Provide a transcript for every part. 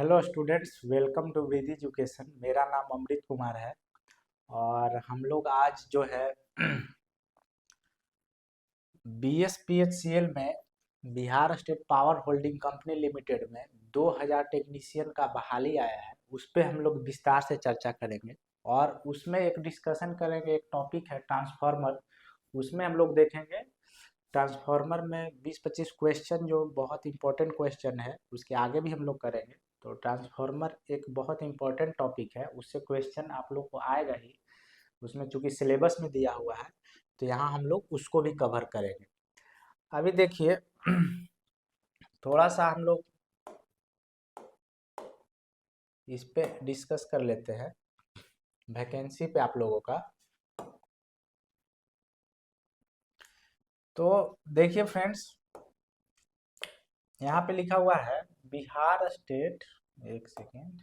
Hello students, welcome to with education. मेरा नाम अमृत कुमार है और हम लोग आज जो है BSPHCL में Bihar state power holding company limited में 2000 टेक्नीशियन का बहाली आया है। उस पर हम लोग विस्तार से चर्चा करेंगे और उसमें एक डिस्कशन करेंगे। एक टॉपिक है ट्रांसफार्मर, उसमें हम लोग देखेंगे ट्रांसफार्मर में 20-25 क्वेश्चन जो बहुत इंपॉर्टेंट क्वेश्चन है, उसके आगे भी हम लोग करेंगे। तो ट्रांसफार्मर एक बहुत इंपॉर्टेंट टॉपिक है, उससे क्वेश्चन आप लोग को आएगा ही। उसमें चूंकि सिलेबस में दिया हुआ है तो यहाँ हम लोग उसको भी कवर करेंगे। अभी देखिए थोड़ा सा हम लोग इस पे डिस्कस कर लेते हैं, वैकेंसी पे आप लोगों का। तो देखिए फ्रेंड्स, यहाँ पे लिखा हुआ है बिहार स्टेट, एक second,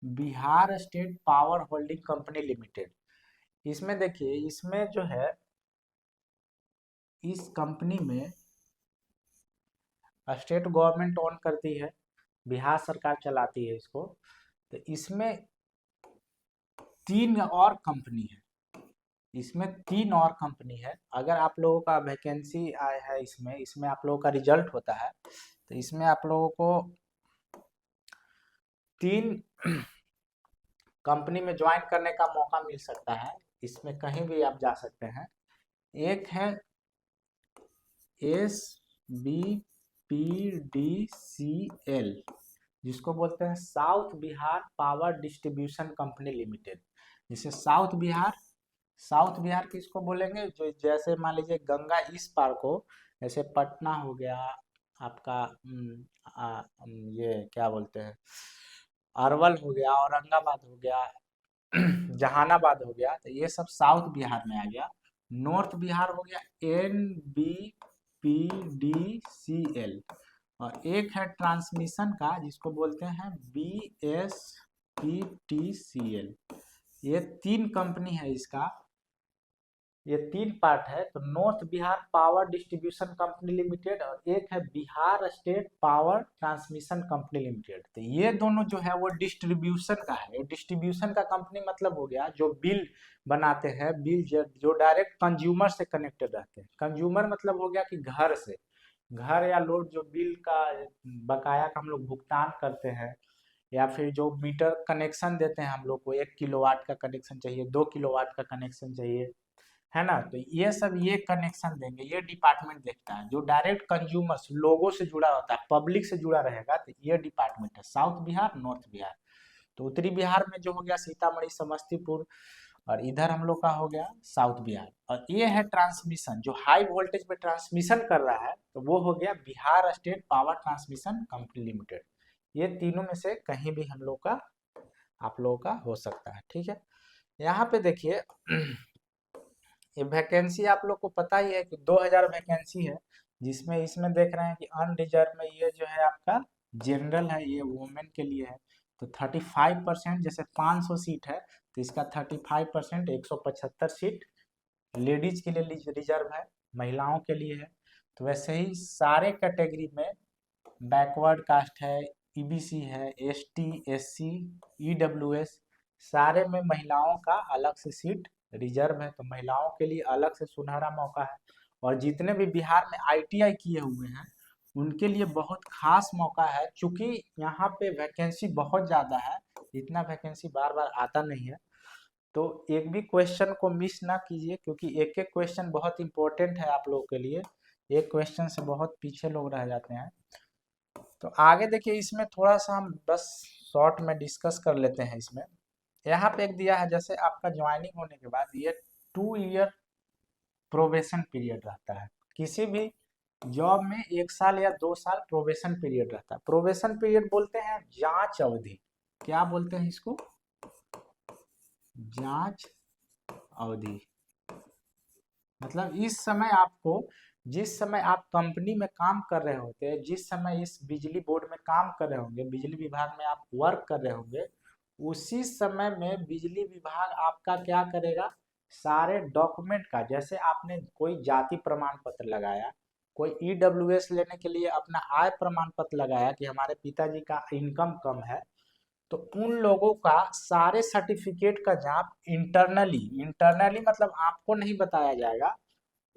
Bihar state power holding company limited. इसमें देखिए, इसमें जो है इस कंपनी में स्टेट गवर्नमेंट ओन करती है, बिहार सरकार चलाती है इसको। तो इसमें तीन और कंपनी है, इसमें तीन और कंपनी है। अगर आप लोगों का वैकेंसी आया है इसमें इसमें आप लोगों का रिजल्ट होता है तो इसमें आप लोगों को तीन कंपनी में ज्वाइन करने का मौका मिल सकता है। इसमें कहीं भी आप जा सकते हैं। एक है SBPDCL, जिसको बोलते हैं south Bihar power distribution company limited. जिसे साउथ बिहार किसको बोलेंगे? जो जैसे मान लीजिए गंगा इस पार को, जैसे पटना हो गया आपका, ये क्या बोलते हैं, अरवल हो गया, औरंगाबाद हो गया, जहानाबाद हो गया, तो ये सब साउथ बिहार में आ गया। नॉर्थ बिहार हो गया NBPDCL। और एक है ट्रांसमिशन का, जिसको बोलते हैं BSPTCL। ये तीन कंपनी है इसका, ये तीन पार्ट है। तो north Bihar power distribution company limited और एक है Bihar state power transmission company limited. तो ये दोनों जो है वो डिस्ट्रीब्यूशन का है। डिस्ट्रीब्यूशन का कंपनी मतलब हो गया जो बिल बनाते हैं, बिल जो डायरेक्ट कंज्यूमर से कनेक्टेड रहते हैं। कंज्यूमर मतलब हो गया कि घर से, घर या लोड जो बिल का बकाया का हम लोग भुगतान करते हैं, या फिर जो मीटर कनेक्शन देते हैं हम लोग को, 1 किलोवाट का कनेक्शन चाहिए, 2 किलोवाट का कनेक्शन चाहिए, है ना। तो ये सब ये कनेक्शन देंगे, ये डिपार्टमेंट देखता है। जो डायरेक्ट कंज्यूमर्स लोगों से जुड़ा होता है, पब्लिक से जुड़ा रहेगा, तो ये डिपार्टमेंट है साउथ बिहार, नॉर्थ बिहार। तो उत्तरी बिहार में जो हो गया सीतामढ़ी, समस्तीपुर, और इधर हम लोग का हो गया साउथ बिहार। और ये है ट्रांसमिशन, जो हाई वोल्टेज पे ट्रांसमिशन कर रहा है, तो वो हो गया Bihar state power transmission company limited. ये तीनों में से कहीं भी हम लोग का, आप लोगों का हो सकता है, ठीक है। यहाँ पे देखिए ये वैकेंसी आप लोग को पता ही है कि 2000 वैकेंसी है, जिसमें इसमें देख रहे हैं कि अनरिजर्व में ये जो है आपका जनरल है, ये वुमेन के लिए है। तो 35%, जैसे 500 सीट है तो इसका 35% 175 सीट लेडीज के लिए रिजर्व है, महिलाओं के लिए है। तो वैसे ही सारे कैटेगरी में बैकवर्ड कास्ट है, ईबीसी है, एसटी, एससी, ईडब्ल्यूएस, सारे में महिलाओं का अलग से सीट रिजर्व है। तो महिलाओं के लिए अलग से सुनहरा मौका है। और जितने भी बिहार में आईटीआई किए हुए हैं उनके लिए बहुत खास मौका है, क्योंकि यहाँ पे वैकेंसी बहुत ज़्यादा है। इतना वैकेंसी बार बार आता नहीं है। तो एक भी क्वेश्चन को मिस ना कीजिए, क्योंकि एक एक क्वेश्चन बहुत इंपॉर्टेंट है आप लोगों के लिए। एक क्वेश्चन से बहुत पीछे लोग रह जाते हैं। तो आगे देखिए, इसमें थोड़ा सा हम बस शॉर्ट में डिस्कस कर लेते हैं। इसमें यहाँ पे एक दिया है, जैसे आपका ज्वाइनिंग होने के बाद ये 2 ईयर प्रोबेशन पीरियड रहता है। किसी भी जॉब में 1 साल या 2 साल प्रोबेशन पीरियड रहता है। प्रोबेशन पीरियड बोलते हैं जांच अवधि। क्या बोलते हैं इसको? जांच अवधि। मतलब इस समय आपको, जिस समय आप कंपनी में काम कर रहे होते हैं, जिस समय इस बिजली बोर्ड में काम कर रहे होंगे, बिजली विभाग में आप वर्क कर रहे होंगे, उसी समय में बिजली विभाग आपका क्या करेगा? सारे डॉक्यूमेंट का, जैसे आपने कोई जाति प्रमाण पत्र लगाया, कोई ईडब्ल्यूएस लेने के लिए अपना आय प्रमाण पत्र लगाया कि हमारे पिताजी का इनकम कम है, तो उन लोगों का सारे सर्टिफिकेट का जांच इंटरनली इंटरनली मतलब आपको नहीं बताया जाएगा,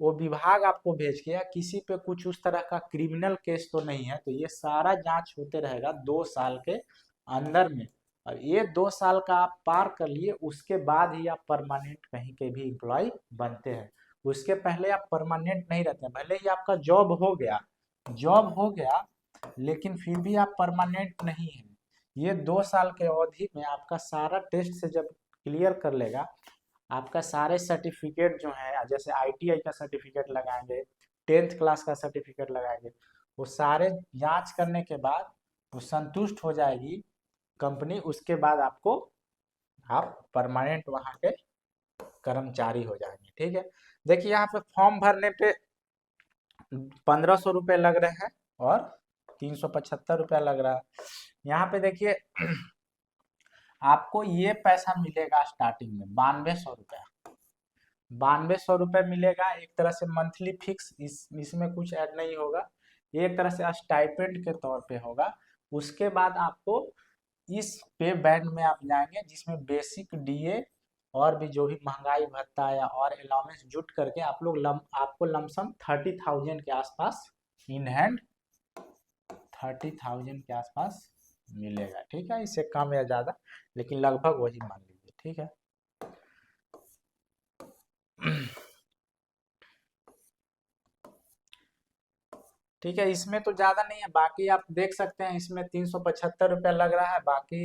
वो विभाग आपको भेज के, या किसी पे कुछ उस तरह का क्रिमिनल केस तो नहीं है, तो ये सारा जांच होते रहेगा 2 साल के अंदर में। और ये 2 साल का आप पार कर लिए, उसके बाद ही आप परमानेंट कहीं के भी एम्प्लॉय बनते हैं। उसके पहले आप परमानेंट नहीं रहते हैं, भले ही आपका जॉब हो गया लेकिन फिर भी आप परमानेंट नहीं है। ये 2 साल के अवधि में आपका सारा टेस्ट से जब क्लियर कर लेगा, आपका सारे सर्टिफिकेट जो है, जैसे आईटीआई का सर्टिफिकेट लगाएंगे, 10th क्लास का सर्टिफिकेट लगाएंगे, वो सारे जांच करने के बाद वो संतुष्ट हो जाएगी कंपनी, उसके बाद आपको आप परमानेंट वहाँ के कर्मचारी हो जाएंगे। ठीक है, देखिए यहाँ पे फॉर्म भरने पे 1500 रुपये लग रहे हैं और 375 रुपया लग रहा है। यहाँ पे देखिए आपको ये पैसा मिलेगा स्टार्टिंग में 9200 रुपया, 9200 रुपये मिलेगा एक तरह से मंथली फिक्स, इसमें कुछ ऐड नहीं होगा, ये एक तरह से स्टाइपेंड के तौर पे होगा। उसके बाद आपको इस पे बैंड में आप जाएंगे जिसमें बेसिक डीए और भी जो भी महंगाई भत्ता या और अलाउंस जुट करके आप लोग आपको लमसम 30,000 के आसपास इन हैंड 30,000 के आसपास मिलेगा। ठीक है, इससे कम या ज़्यादा, लेकिन लगभग वही मान लीजिए। ठीक है, ठीक है, इसमें तो ज़्यादा नहीं है, बाकी आप देख सकते हैं इसमें 375 रुपया लग रहा है। बाकी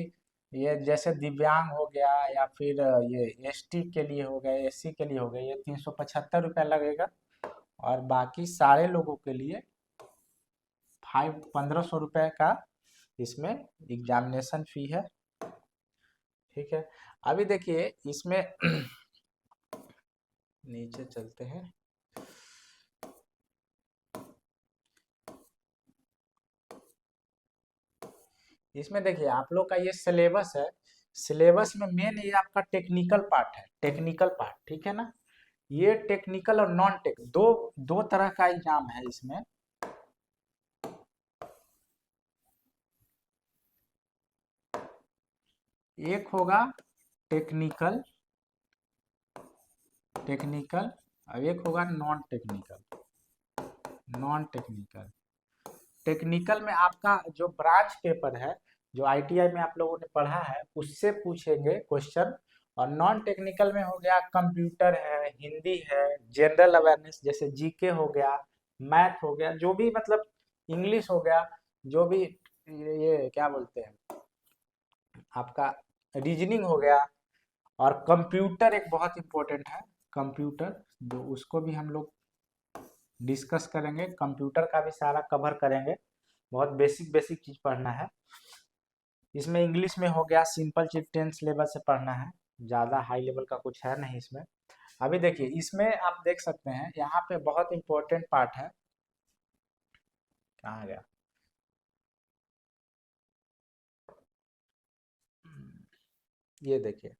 ये जैसे दिव्यांग हो गया या फिर ये एसटी के लिए हो गया, एससी के लिए हो गया, ये 375 रुपया लगेगा। और बाकी सारे लोगों के लिए 1500 रुपये का इसमें एग्जामिनेशन फी है। ठीक है, अभी देखिए इसमें नीचे चलते हैं। इसमें देखिए आप लोग का ये सिलेबस है, सिलेबस में मेन ये आपका टेक्निकल पार्ट है, टेक्निकल पार्ट। ठीक है ना, ये टेक्निकल और नॉन टेक दो दो तरह का एग्जाम है इसमें। एक होगा टेक्निकल टेक्निकल और एक होगा non technical. Non technical technical में आपका जो ब्रांच पेपर है, जो आईटीआई में आप लोगों ने पढ़ा है, उससे पूछेंगे क्वेश्चन। और नॉन टेक्निकल में हो गया कंप्यूटर है, हिंदी है, जनरल अवेयरनेस जैसे जीके हो गया, मैथ हो गया, जो भी मतलब इंग्लिश हो गया, जो भी ये क्या बोलते हैं आपका रीजनिंग हो गया। और कंप्यूटर एक बहुत इंपॉर्टेंट है, कंप्यूटर, जो उसको भी हम लोग डिस्कस करेंगे, कंप्यूटर का भी सारा कवर करेंगे, बहुत बेसिक बेसिक चीज पढ़ना है। इसमें इंग्लिश में हो गया सिंपल चीज 10th लेवल से पढ़ना है, ज़्यादा हाई लेवल का कुछ है नहीं इसमें। अभी देखिए इसमें आप देख सकते हैं यहाँ पे बहुत इंपॉर्टेंट पार्ट है, कहाँ गया, ये देखिए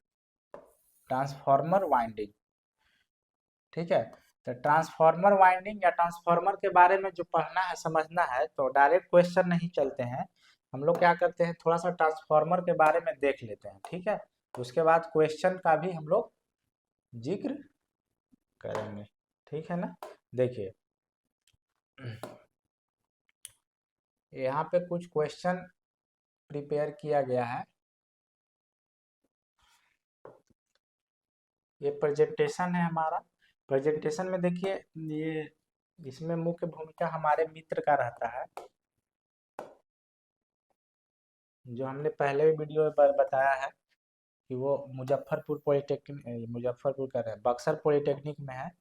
ट्रांसफार्मर वाइंडिंग। ठीक है, तो ट्रांसफार्मर वाइंडिंग या ट्रांसफार्मर के बारे में जो पढ़ना है समझना है, तो डायरेक्ट क्वेश्चन नहीं चलते हैं, हम लोग क्या करते हैं थोड़ा सा ट्रांसफार्मर के बारे में देख लेते हैं। ठीक है, उसके बाद क्वेश्चन का भी हम लोग जिक्र करेंगे। ठीक है ना, देखिए यहाँ पे कुछ क्वेश्चन प्रिपेयर किया गया है, ये प्रेजेंटेशन है हमारा। प्रेजेंटेशन में देखिए ये इसमें मुख्य भूमिका हमारे मित्र का रहता है, जो हमने पहले भी वीडियो में बताया है कि वो मुजफ्फरपुर पॉलिटेक्निक, मुजफ्फरपुर कर रहे हैं, बक्सर पॉलिटेक्निक में है,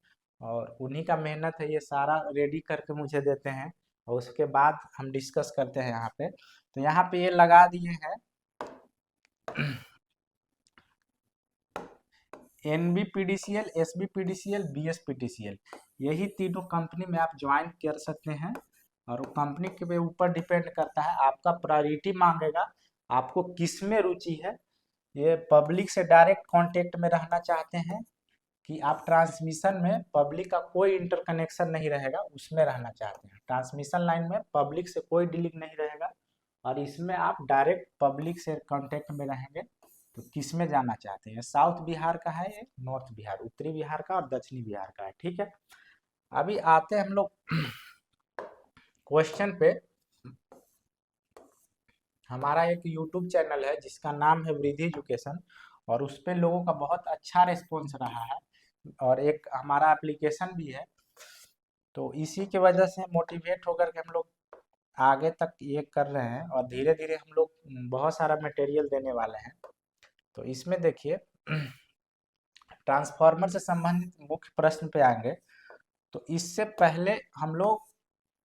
और उन्हीं का मेहनत है, ये सारा रेडी करके मुझे देते हैं और उसके बाद हम डिस्कस करते हैं यहाँ पे। तो यहाँ पे ये लगा दिए हैं NBPDCL, SBPDCL, BSPDCL, यही तीनों कंपनी में आप ज्वाइन कर सकते हैं। और कंपनी के ऊपर डिपेंड करता है, आपका प्रायोरिटी मांगेगा आपको किस में रुचि है, ये पब्लिक से डायरेक्ट कांटेक्ट में रहना चाहते हैं कि आप ट्रांसमिशन में पब्लिक का कोई इंटरकनेक्शन नहीं रहेगा, उसमें रहना चाहते हैं। ट्रांसमिशन लाइन में पब्लिक से कोई डीलिंग नहीं रहेगा और इसमें आप डायरेक्ट पब्लिक से कांटेक्ट में रहेंगे। तो किस में जाना चाहते हैं? साउथ बिहार का है, ये नॉर्थ बिहार, उत्तरी बिहार का और दक्षिणी बिहार का है। ठीक है, अभी आते हैं हम लोग क्वेश्चन पे। हमारा एक यूट्यूब चैनल है जिसका नाम है वृद्धि एजुकेशन, और उस पे लोगों का बहुत अच्छा रिस्पॉन्स रहा है, और एक हमारा एप्लीकेशन भी है। तो इसी की वजह से मोटिवेट होकर के हम लोग आगे तक ये कर रहे हैं, और धीरे धीरे हम लोग बहुत सारा मटेरियल देने वाले हैं। तो इसमें देखिए ट्रांसफार्मर से संबंधित मुख्य प्रश्न पे आएंगे। तो इससे पहले हम लोग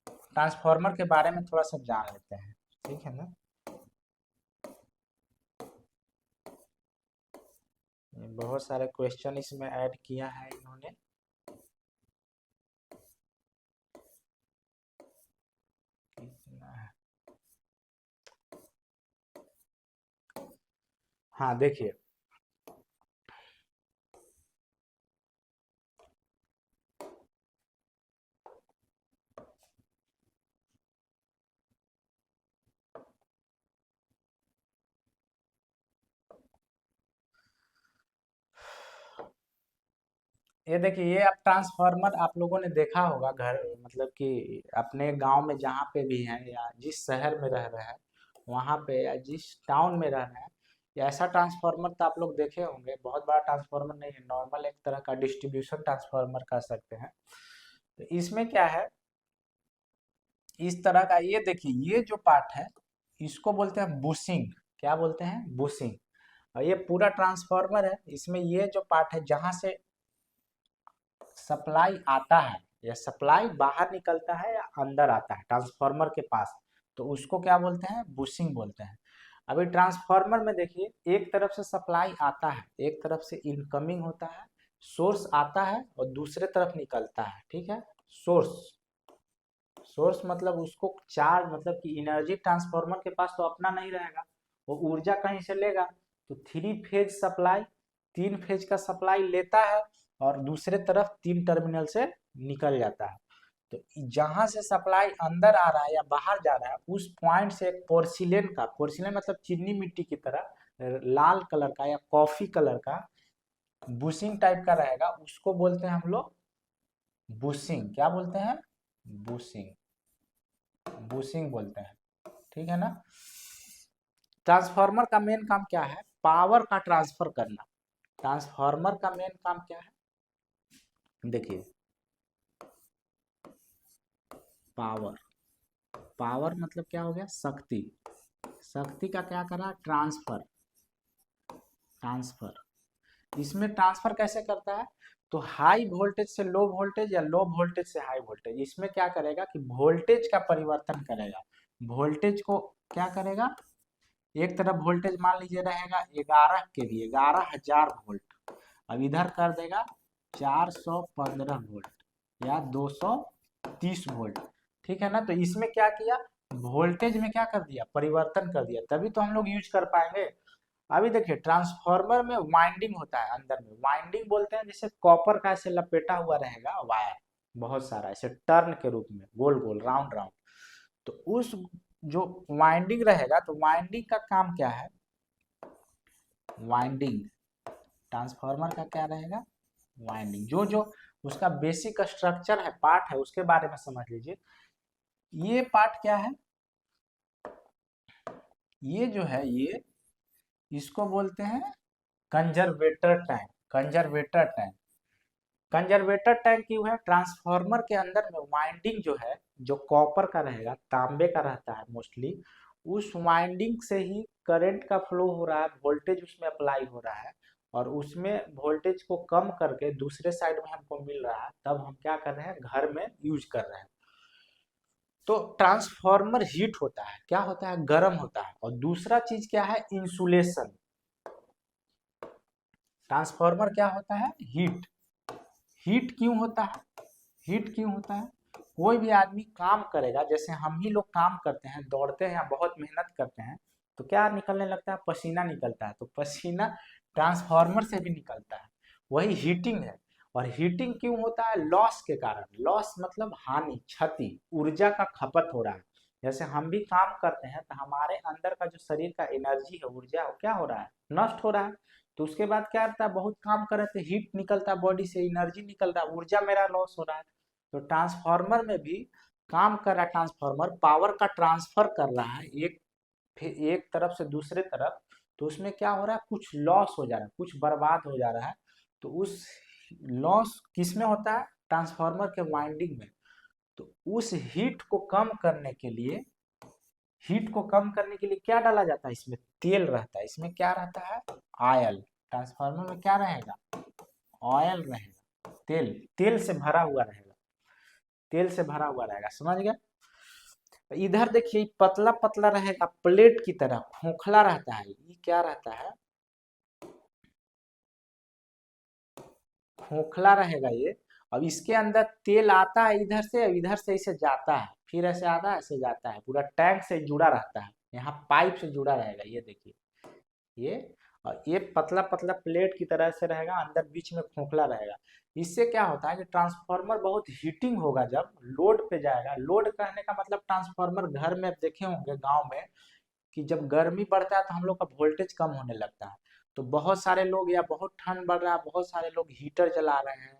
ट्रांसफार्मर के बारे में थोड़ा सा जान लेते हैं, ठीक है ना। बहुत सारे क्वेश्चन इसमें ऐड किया है इन्होंने। हाँ देखिए, ये देखिए, ये आप ट्रांसफार्मर आप लोगों ने देखा होगा घर, मतलब कि अपने गांव में जहाँ पे भी हैं या जिस शहर में रह रहे हैं वहाँ पे, या जिस टाउन में रह रहे हैं, या ऐसा ट्रांसफार्मर तो आप लोग देखे होंगे। बहुत बड़ा ट्रांसफार्मर नहीं है, नॉर्मल एक तरह का डिस्ट्रीब्यूशन ट्रांसफार्मर कह सकते हैं। तो इसमें क्या है, इस तरह का, ये देखिए ये जो पार्ट है इसको बोलते हैं बुशिंग। क्या बोलते हैं? बुशिंग। और ये पूरा ट्रांसफार्मर है, इसमें ये जो पार्ट है जहां से सप्लाई आता है या सप्लाई बाहर निकलता है या अंदर आता है ट्रांसफार्मर के पास, तो उसको क्या बोलते हैं? बुशिंग बोलते हैं। अभी ट्रांसफार्मर में देखिए एक तरफ से सप्लाई आता है, एक तरफ से इनकमिंग होता है, सोर्स आता है और दूसरे तरफ निकलता है। ठीक है, सोर्स, सोर्स मतलब उसको चार्ज, मतलब कि एनर्जी ट्रांसफार्मर के पास तो अपना नहीं रहेगा, वो ऊर्जा कहीं से लेगा। तो थ्री फेज सप्लाई, तीन फेज का सप्लाई लेता है और दूसरे तरफ तीन टर्मिनल से निकल जाता है। तो जहां से सप्लाई अंदर आ रहा है या बाहर जा रहा है, उस पॉइंट से एक पोर्सिलेन का, पोर्सिलेन मतलब चीनी मिट्टी की तरह लाल कलर का या कॉफी कलर का बुशिंग टाइप का रहेगा, उसको बोलते हैं हम लोग बुशिंग। क्या बोलते हैं? बुशिंग, बुशिंग बोलते हैं। ठीक है ना। ट्रांसफार्मर का मेन काम क्या है? पावर का ट्रांसफर करना। ट्रांसफार्मर का मेन काम क्या है? देखिए, पावर, पावर मतलब क्या हो गया? शक्ति। शक्ति का क्या करा? Transfer, transfer. इसमें ट्रांसफर कैसे करता है? तो हाई वोल्टेज से लो वोल्टेज या लो वोल्टेज से हाई वोल्टेज, इसमें क्या करेगा कि वोल्टेज का परिवर्तन करेगा। वोल्टेज को क्या करेगा? एक तरफ वोल्टेज मान लीजिए रहेगा 11 के लिए 11,000 वोल्ट, अब इधर कर देगा 415 वोल्ट या 230 वोल्ट। ठीक है ना। तो इसमें क्या किया? वोल्टेज में क्या कर दिया? परिवर्तन कर दिया, तभी तो हम लोग यूज कर पाएंगे। अभी देखिए ट्रांसफार्मर में वाइंडिंग होता है, अंदर में वाइंडिंग बोलते हैं, जैसे कॉपर का ऐसे लपेटा हुआ रहेगा वायर, बहुत सारा ऐसे टर्न के रूप में, गोल गोल राउंड राउंड। तो उस जो वाइंडिंग रहेगा, तो वाइंडिंग का काम क्या है? वाइंडिंग, ट्रांसफार्मर का क्या रहेगा? वाइंडिंग। जो जो उसका बेसिक स्ट्रक्चर है, पार्ट है, उसके बारे में समझ लीजिए। ये पार्ट क्या है? ये जो है, ये इसको बोलते हैं conservator tank. Conservator tank, conservator tank क्यों है? ट्रांसफार्मर के अंदर में वाइंडिंग जो है, जो कॉपर का रहेगा, तांबे का रहता है मोस्टली, उस वाइंडिंग से ही करंट का फ्लो हो रहा है, वोल्टेज उसमें अप्लाई हो रहा है, और उसमें वोल्टेज को कम करके दूसरे साइड में हमको मिल रहा है, तब हम क्या कर रहे हैं? घर में यूज कर रहे हैं। तो ट्रांसफार्मर हीट होता है, क्या होता है? गर्म होता है। और दूसरा चीज क्या है? इंसुलेशन। ट्रांसफार्मर क्या होता है? हीट। हीट क्यों होता है? हीट क्यों होता है? कोई भी आदमी काम करेगा, जैसे हम ही लोग काम करते हैं, दौड़ते हैं या बहुत मेहनत करते हैं, तो क्या निकलने लगता है? पसीना निकलता है। तो पसीना ट्रांसफार्मर से भी निकलता है, वही हीटिंग है। और हीटिंग क्यों होता है? लॉस के कारण। लॉस मतलब हानि, क्षति, ऊर्जा का खपत हो रहा है। जैसे हम भी काम करते हैं तो हमारे अंदर का जो शरीर का एनर्जी है, ऊर्जा, वो क्या हो रहा है? नष्ट हो रहा है। तो उसके बाद क्या होता है? बहुत काम कर रहे थे, हीट निकलता है बॉडी से, एनर्जी निकलता है, ऊर्जा मेरा लॉस हो रहा है। तो ट्रांसफार्मर में भी काम कर रहा है, ट्रांसफार्मर पावर का ट्रांसफर कर रहा है एक तरफ से दूसरे तरफ। तो उसमें क्या हो रहा है? कुछ लॉस हो जा रहा है, कुछ बर्बाद हो जा रहा है। तो उस लॉस किस में होता है? ट्रांसफार्मर के वाइंडिंग में। तो उस हीट को कम करने के लिए क्या डाला जाता है? इसमें तेल रहता है। इसमें क्या रहता है? ऑयल। ट्रांसफार्मर में क्या रहेगा? ऑयल रहेगा, तेल। तेल से भरा हुआ रहेगा, तेल से भरा हुआ रहेगा, समझ गए? इधर देखिए पतला पतला रहेगा, प्लेट की तरह खोखला रहता है। ये क्या रहता है? खोखला रहेगा ये। अब इसके अंदर तेल आता है इधर से इसे जाता है, फिर ऐसे आता है, ऐसे जाता है, पूरा टैंक से जुड़ा रहता है, यहाँ पाइप से जुड़ा रहेगा। ये देखिए ये, और ये पतला पतला प्लेट की तरह से रहेगा, अंदर बीच में खोखला रहेगा। इससे क्या होता है कि ट्रांसफार्मर बहुत हीटिंग होगा जब लोड पे जाएगा। लोड कहने का मतलब ट्रांसफार्मर घर में आप देखे होंगे गांव में कि जब गर्मी बढ़ता है तो हम लोग का वोल्टेज कम होने लगता है। तो बहुत सारे लोग, या बहुत ठंड बढ़ रहा है, बहुत सारे लोग हीटर चला रहे हैं,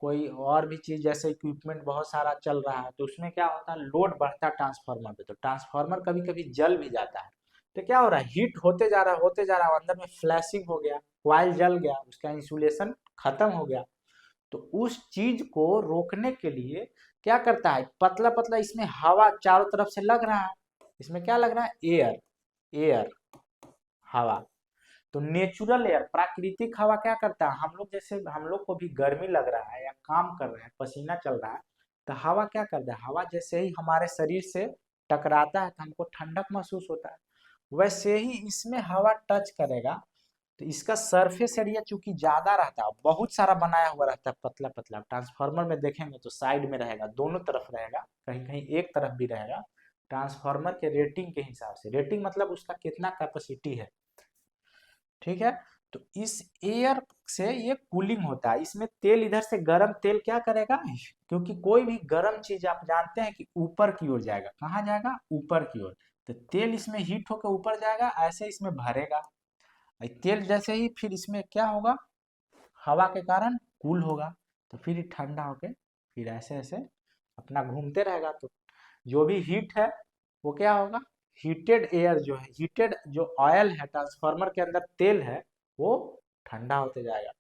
कोई और भी चीज जैसे इक्विपमेंट बहुत सारा चल रहा है, तो उसमें क्या होता है? लोड बढ़ता है ट्रांसफार्मर पे, तो ट्रांसफार्मर कभी कभी जल भी जाता है। तो क्या हो रहा है? हीट होते जा रहा है, होते जा रहा है, अंदर में फ्लैशिंग हो गया, कॉइल जल गया, उसका इंसुलेशन खत्म हो गया। तो उस चीज को रोकने के लिए क्या करता है? पतला पतला इसमें हवा चारों तरफ से लग रहा है। इसमें क्या लग रहा है? एयर। एयर, हवा। तो नेचुरल एयर, प्राकृतिक हवा क्या करता है? हम लोग जैसे हम लोग को भी गर्मी लग रहा है या काम कर रहे हैं, पसीना चल रहा है, तो हवा क्या करता है? हवा जैसे ही हमारे शरीर से टकराता है तो हमको ठंडक महसूस होता है। वैसे ही इसमें हवा टच करेगा तो इसका सरफेस एरिया चूंकि ज्यादा रहता है, बहुत सारा बनाया हुआ रहता है, पतला पतला। ट्रांसफार्मर में देखेंगे तो साइड में रहेगा, दोनों तरफ रहेगा, कहीं कहीं एक तरफ भी रहेगा। ट्रांसफार्मर के रेटिंग के हिसाब से, रेटिंग मतलब उसका कितना कैपेसिटी है, ठीक है? तो इस एयर से ये कूलिंग होता है। इसमें तेल, इधर से गर्म तेल क्या करेगा? क्योंकि कोई भी गर्म चीज आप जानते हैं कि ऊपर की ओर जाएगा। कहाँ जाएगा? ऊपर की ओर। तो तेल इसमें हीट होकर ऊपर जाएगा, ऐसे इसमें भरेगा। तेल जैसे ही फिर इसमें क्या होगा? हवा के कारण कूल होगा, तो फिर ठंडा होके फिर ऐसे ऐसे अपना घूमते रहेगा। तो जो भी हीट है वो क्या होगा? हीटेड एयर जो है, हीटेड जो ऑयल है, ट्रांसफार्मर के अंदर तेल है, वो ठंडा होते जाएगा।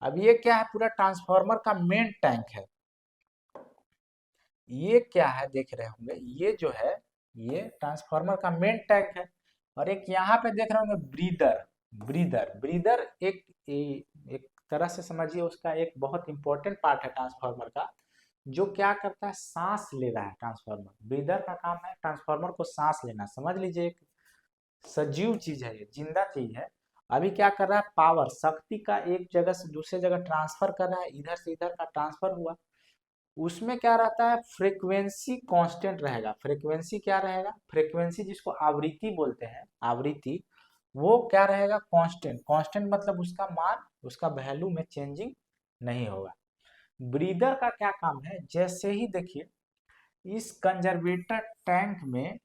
अब ये क्या है? पूरा ट्रांसफार्मर का मेन टैंक है। ये क्या है? देख रहे होंगे, ये जो है, ये ट्रांसफार्मर का मेन टैंक है। और एक यहाँ पे देख रहे होंगे ब्रीदर। ब्रीदर एक तरह से समझिए उसका एक बहुत इंपॉर्टेंट पार्ट है ट्रांसफार्मर का, जो क्या करता है? सांस ले रहा है। ट्रांसफार्मर, ब्रीदर का काम है ट्रांसफार्मर को सांस लेना। समझ लीजिए एक सजीव चीज है, ये जिंदा चीज है। अभी क्या कर रहा है? पावर, शक्ति का एक जगह से दूसरे जगह ट्रांसफर कर रहा है, इधर से इधर का ट्रांसफर हुआ। उसमें क्या रहता है? फ्रीक्वेंसी कांस्टेंट रहेगा। फ्रीक्वेंसी क्या रहेगा? फ्रीक्वेंसी जिसको आवृत्ति बोलते हैं, आवृत्ति, वो क्या रहेगा? कांस्टेंट। कांस्टेंट मतलब उसका मान, उसका वैल्यू में चेंजिंग नहीं होगा। ब्रीदर का क्या काम है? जैसे ही देखिए इस कंजर्वेटर टैंक में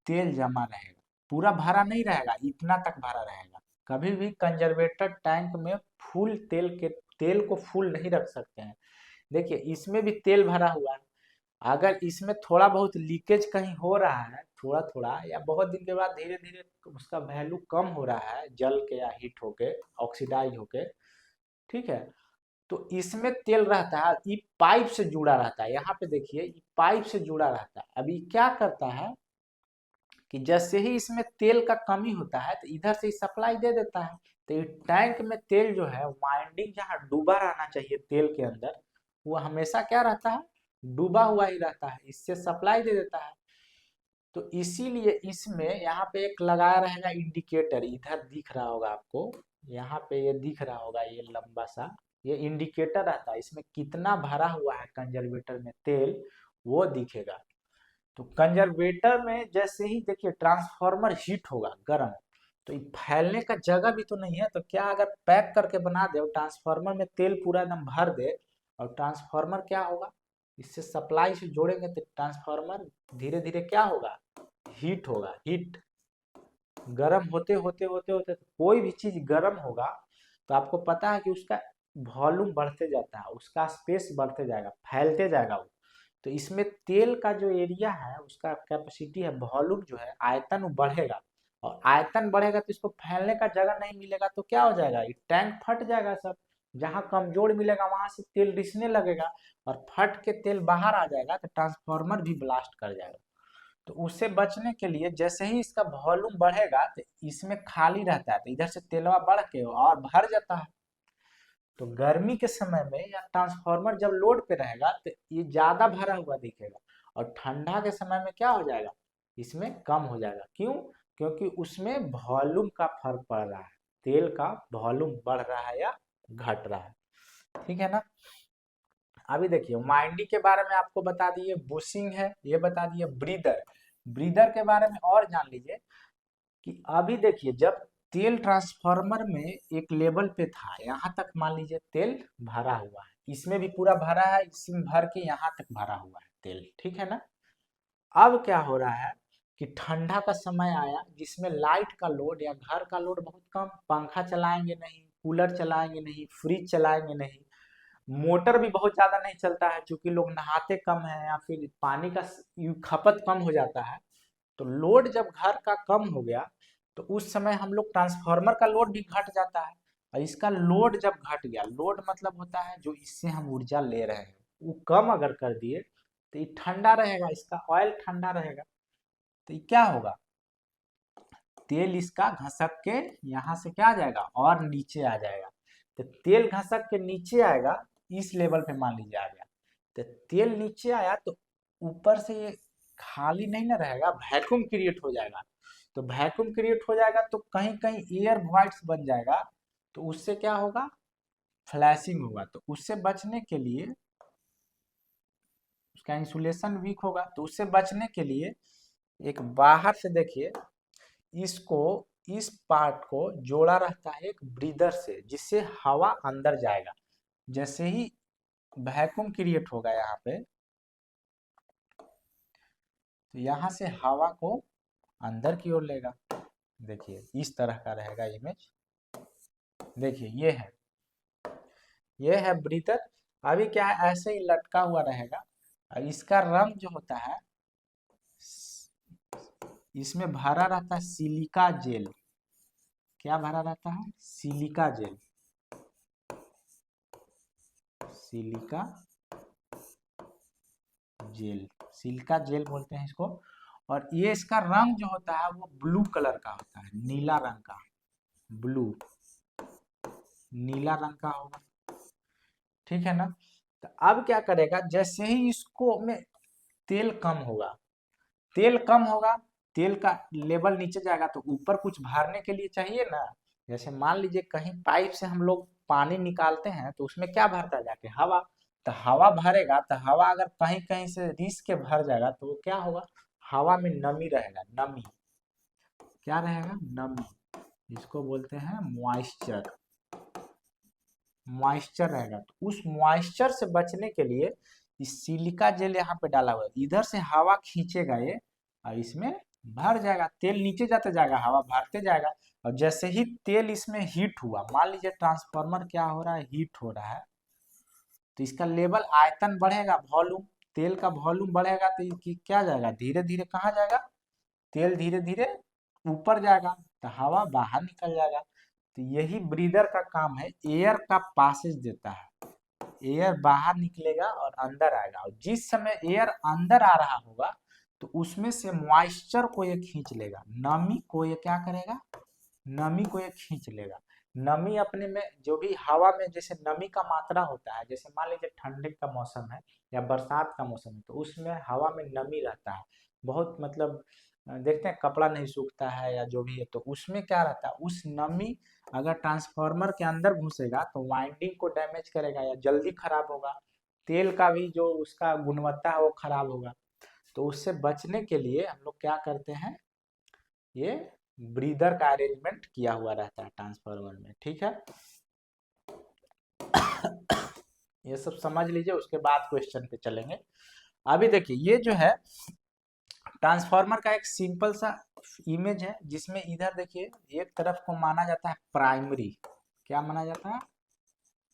तेल जमा रहेगा, पूरा भरा नहीं रहेगा, इतना तक भरा रहेगा। कभी भी कंजर्वेटर टैंक में फुल तेल को फुल नहीं रख सकते हैं। देखिए इसमें भी तेल भरा हुआ है। अगर इसमें थोड़ा बहुत लीकेज कहीं हो रहा है, थोड़ा थोड़ा, या बहुत दिन के बाद धीरे धीरे उसका वैल्यू कम हो रहा है, जल के या हीट होके, ऑक्सीडाइज होके, ठीक है, तो इसमें तेल रहता है, ये पाइप से जुड़ा रहता है। यहाँ पे देखिए ये पाइप से जुड़ा रहता है। अभी क्या करता है कि जैसे ही इसमें तेल का कमी होता है तो इधर से सप्लाई दे देता है। तो ये टैंक में तेल जो है, वाइंडिंग जहाँ डूबा रहना चाहिए तेल के अंदर, वो हमेशा क्या रहता है? डूबा हुआ ही रहता है, इससे सप्लाई दे देता है। तो इसीलिए इसमें यहाँ पे एक लगाया रहेगा इंडिकेटर, इधर दिख रहा होगा आपको, यहाँ पे ये दिख रहा होगा, ये लंबा सा ये इंडिकेटर रहता है। इसमें कितना भरा हुआ है कंजर्वेटर में तेल, वो दिखेगा। तो कंजर्वेटर में जैसे ही देखिए ट्रांसफार्मर हीट होगा, गर्म, तो ये फैलने का जगह भी तो नहीं है, तो क्या अगर पैक करके बना दे और ट्रांसफार्मर में तेल पूरा एकदम भर दे, और ट्रांसफार्मर क्या होगा, इससे सप्लाई से जोड़ेंगे तो ट्रांसफार्मर धीरे धीरे क्या होगा, हीट होगा, हीट, गर्म होते होते होते होते कोई भी चीज गर्म होगा तो आपको पता है कि उसका वॉल्यूम बढ़ते जाता है, उसका स्पेस बढ़ते जाएगा, फैलते जाएगा वो। तो इसमें तेल का जो एरिया है उसका कैपेसिटी है, वॉल्यूम जो है, आयतन वो बढ़ेगा, और आयतन बढ़ेगा तो इसको फैलने का जगह नहीं मिलेगा तो क्या हो जाएगा, ये टैंक फट जाएगा सब, जहाँ कमजोर मिलेगा वहां से तेल रिसने लगेगा, और फट के तेल बाहर आ जाएगा तो ट्रांसफार्मर भी ब्लास्ट कर जाएगा। तो उससे बचने के लिए जैसे ही इसका वॉल्यूम बढ़ेगा तो इसमें खाली रहता है, तो इधर से तेलवा बढ़ के और भर जाता है। तो गर्मी के समय में या ट्रांसफार्मर जब लोड पे रहेगा तो ये ज्यादा भरा हुआ दिखेगा, और ठंडा के समय में क्या हो जाएगा, इसमें कम हो जाएगा। क्यों? क्योंकि उसमें वॉल्यूम का फर्क पड़ रहा है, तेल का वॉल्यूम बढ़ रहा है या घट रहा है। ठीक है ना। अभी देखिए वाइंडिंग के बारे में आपको बता दिए, बुशिंग है ये बता दिए, ब्रीदर, ब्रीदर के बारे में और जान लीजिए कि अभी देखिए जब तेल ट्रांसफार्मर में एक लेवल पे था, यहाँ तक मान लीजिए तेल भरा हुआ है, इसमें भी पूरा भरा है, इसमें भर के यहाँ तक भरा हुआ है तेल, ठीक है ना। अब क्या हो रहा है कि ठंडा का समय आया जिसमें लाइट का लोड या घर का लोड बहुत कम, पंखा चलाएंगे नहीं, कूलर चलाएंगे नहीं, फ्रिज चलाएंगे नहीं, मोटर भी बहुत ज्यादा नहीं चलता है क्योंकि लोग नहाते कम है या फिर पानी का खपत कम हो जाता है। तो लोड जब घर का कम हो गया तो उस समय हम लोग ट्रांसफार्मर का लोड भी घट जाता है, और इसका लोड जब घट गया, लोड मतलब होता है जो इससे हम ऊर्जा ले रहे हैं, वो कम अगर कर दिए तो ये ठंडा रहेगा, इसका ऑयल ठंडा रहेगा, तो ये क्या होगा, तेल इसका घसक के यहाँ से क्या आ जाएगा और नीचे आ जाएगा। तो तेल घसक के नीचे आएगा, इस लेवल पे मान लीजिए आ गया, तो तेल नीचे आया तो ऊपर से ये खाली नहीं ना रहेगा, वैक्यूम क्रिएट हो जाएगा। तो वैक्यूम क्रिएट हो जाएगा तो कहीं कहीं एयर वॉइड्स बन जाएगा, तो उससे क्या होगा, फ्लैशिंग होगा। तो उससे बचने के लिए, उसका इंसुलेशन वीक होगा, तो उससे बचने के लिए एक बाहर से देखिए, इसको, इस पार्ट को जोड़ा रहता है एक ब्रीदर से, जिससे हवा अंदर जाएगा। जैसे ही वैक्यूम क्रिएट होगा यहाँ पे, तो यहाँ से हवा को अंदर की ओर लेगा। देखिए इस तरह का रहेगा इमेज, देखिए ये है ब्रीदर। अभी क्या है, ऐसे ही लटका हुआ रहेगा, और इसका रंग जो होता है, इसमें भरा रहता है सिलिका जेल। क्या भरा रहता है, silica gel, silica gel, silica gel बोलते हैं इसको। और ये इसका रंग जो होता है वो ब्लू कलर का होता है, नीला रंग का, ब्लू, नीला रंग का होगा, ठीक है ना। तो अब क्या करेगा, जैसे ही इसको में तेल कम होगा, तेल कम होगा, तेल का लेवल नीचे जाएगा, तो ऊपर कुछ भरने के लिए चाहिए ना। जैसे मान लीजिए कहीं पाइप से हम लोग पानी निकालते हैं तो उसमें क्या भरता है जाके, हवा। तो हवा भरेगा, तो हवा अगर कहीं कहीं से रिस के भर जाएगा तो वो क्या होगा, हवा में नमी रहेगा, नमी, क्या रहेगा, नमी, इसको बोलते हैं मॉइस्चर, मॉइस्चर रहेगा। तो उस मॉइस्चर से बचने के लिए इस सिलिका जेल यहाँ पे डाला हुआ है, इधर से हवा खींचेगा ये, और इसमें भर जाएगा, तेल नीचे जाते जाएगा, हवा भरते जाएगा। और जैसे ही तेल इसमें हीट हुआ, मान लीजिए ट्रांसफार्मर क्या हो रहा है, हीट हो रहा है, तो इसका लेवल, आयतन बढ़ेगा, वॉल्यूम, तेल का वॉल्यूम बढ़ेगा, तो ये क्या जाएगा, धीरे धीरे कहाँ जाएगा, तेल धीरे धीरे ऊपर जाएगा, तो हवा बाहर निकल जाएगा। तो यही ब्रीदर का काम है, एयर का पासेज देता है, एयर बाहर निकलेगा और अंदर आएगा, और जिस समय एयर अंदर आ रहा होगा तो उसमें से मॉइस्चर को ये खींच लेगा, नमी को ये क्या करेगा, नमी को ये खींच लेगा। नमी अपने में जो भी हवा में जैसे नमी का मात्रा होता है, जैसे मान लीजिए ठंडे का मौसम है या बरसात का मौसम है, तो उसमें हवा में नमी रहता है बहुत, मतलब देखते हैं कपड़ा नहीं सूखता है या जो भी है, तो उसमें क्या रहता है, उस नमी अगर ट्रांसफार्मर के अंदर घुसेगा तो वाइंडिंग को डैमेज करेगा या जल्दी खराब होगा, तेल का भी जो उसका गुणवत्ता है वो खराब होगा। तो उससे बचने के लिए हम लोग क्या करते हैं, ये ब्रीदर का अरेंजमेंट किया हुआ रहता है ट्रांसफार्मर में, ठीक है। ये सब समझ लीजिए, उसके बाद क्वेश्चन पे चलेंगे। अभी देखिए ये जो है ट्रांसफार्मर का एक सिंपल सा इमेज है, जिसमें इधर देखिए एक तरफ को माना जाता है प्राइमरी। क्या माना जाता है?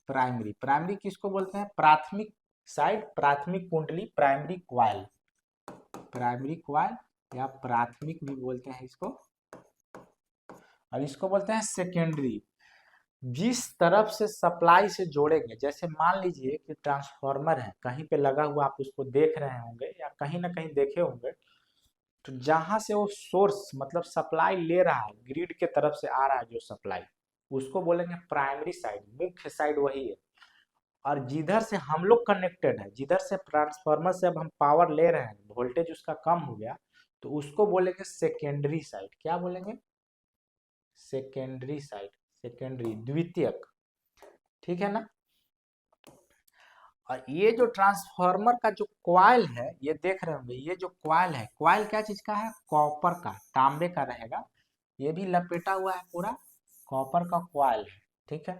प्राइमरी। प्राइमरी किसको बोलते हैं? प्राथमिक साइड, प्राथमिक कुंडली, प्राइमरी क्वाइल। प्राइमरी क्वाइल या प्राथमिक भी बोलते हैं इसको। और इसको बोलते हैं सेकेंडरी। जिस तरफ से सप्लाई से जोड़ेंगे, जैसे मान लीजिए कि ट्रांसफार्मर है कहीं पे लगा हुआ, आप उसको देख रहे होंगे या कहीं ना कहीं देखे होंगे, तो जहां से वो सोर्स मतलब सप्लाई ले रहा है, ग्रिड के तरफ से आ रहा है जो सप्लाई, उसको बोलेंगे प्राइमरी साइड, मुख्य साइड वही है। और जिधर से हम लोग कनेक्टेड है, जिधर से ट्रांसफार्मर से अब हम पावर ले रहे हैं, वोल्टेज उसका कम हो गया, तो उसको बोलेंगे सेकेंडरी साइड। क्या बोलेंगे? सेकेंडरी साइड, सेकेंडरी, द्वितीयक, ठीक है ना। और ये जो ट्रांसफार्मर का जो कॉइल है, ये देख रहे होंगे, ये जो कॉइल है, कॉइल क्या चीज का है? कॉपर का, तांबे का रहेगा। ये भी लपेटा हुआ है पूरा, कॉपर का कॉइल है, ठीक है।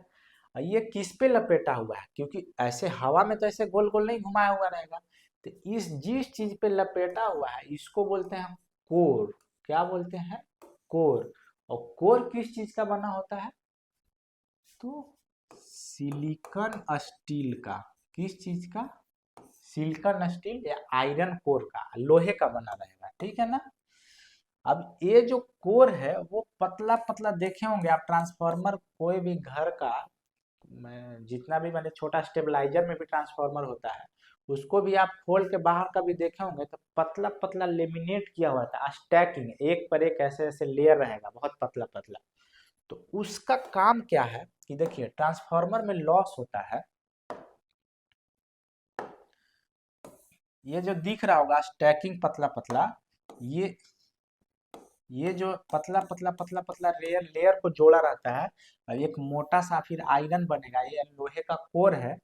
और ये किस पे लपेटा हुआ है? क्योंकि ऐसे हवा में तो ऐसे गोल गोल नहीं घुमाया हुआ रहेगा, तो इस जिस चीज पे लपेटा हुआ है इसको बोलते हैं कोर। क्या बोलते हैं? कोर। और कोर किस चीज का बना होता है? तो सिलिकॉन स्टील का। किस चीज का? सिलिकॉन स्टील या आयरन कोर का, लोहे का बना रहेगा, ठीक है ना। अब ये जो कोर है वो पतला पतला देखे होंगे आप, ट्रांसफार्मर कोई भी घर का, मैं जितना भी मैंने छोटा स्टेबलाइजर में भी ट्रांसफार्मर होता है, उसको भी आप खोल के बाहर का भी देखे होंगे, तो पतला पतला लेमिनेट किया हुआ था, स्टैकिंग, एक पर एक ऐसे ऐसे लेयर रहेगा, बहुत पतला पतला। तो उसका काम क्या है कि देखिए ट्रांसफार्मर में लॉस होता है, ये जो दिख रहा होगा स्टैकिंग पतला पतला, ये ये जो पतला पतला पतला पतला लेयर लेयर को जोड़ा रहता है, और एक मोटा सा फिर आयरन बनेगा, ये लोहे का कोर है।